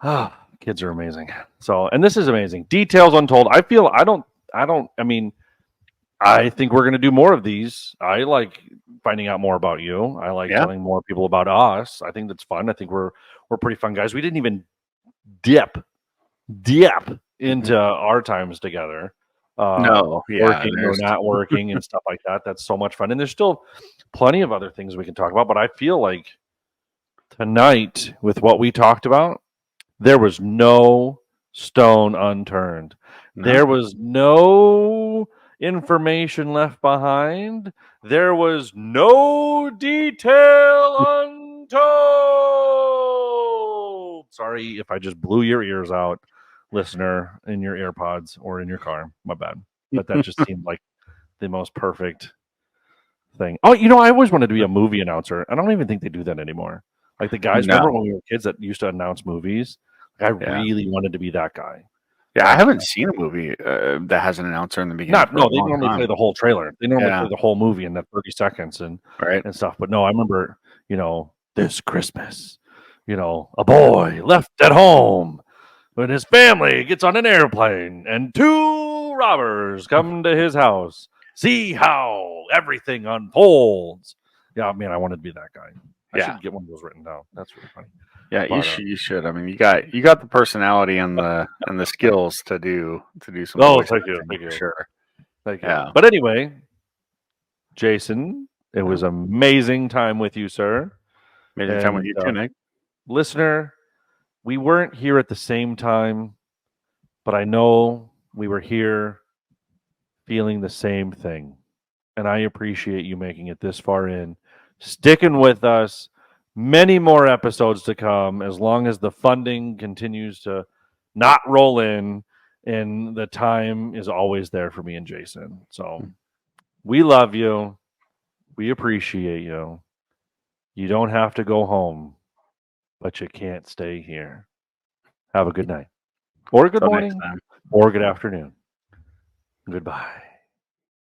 Ah, kids are amazing. So, and this is amazing. Details Untold. I mean, I think we're going to do more of these. I like finding out more about you. I like Yeah. telling more people about us. I think that's fun. I think we're pretty fun guys. We didn't even dip into our times together, No. Yeah. working or There's. not working and stuff like that. That's so much fun. And there's still plenty of other things we can talk about. But I feel like tonight, with what we talked about, there was no stone unturned. No. There was no information left behind. There was no detail untold. Sorry if I just blew your ears out, listener, in your AirPods or in your car. My bad. But that just seemed like the most perfect thing. Oh, I always wanted to be a movie announcer. I don't even think they do that anymore. Like the guys, remember when No. we were kids that used to announce movies? I Yeah. really wanted to be that guy. Yeah. I Like, haven't seen a movie that has an announcer in the beginning not for a no, they long normally play time. the whole trailer. They normally Yeah. play the whole movie in that 30 seconds and Right. stuff. But no, I remember, this Christmas, a boy left at home when his family gets on an airplane and two robbers come to his house. See how everything unfolds. Yeah, man, I wanted to be that guy. I Yeah. should get one of those written down. That's really funny. Yeah. You But should. You should. I mean, you got the personality and the skills to do some oh, voice thank you, acting thank for you, sure. thank you. Yeah. But anyway, Jason, it Yeah. was amazing time with you, sir. Amazing time with And you too, Nick. listener, we weren't here at the same time, but I know we were here feeling the same thing. And I appreciate you making it this far in, sticking with us. Many more episodes to come as long as the funding continues to not roll in and the time is always there for me and Jason. So we love you. We appreciate you. You don't have to go home, but you can't stay here. Have a good night, or a good Till next morning, time. or good afternoon. Goodbye.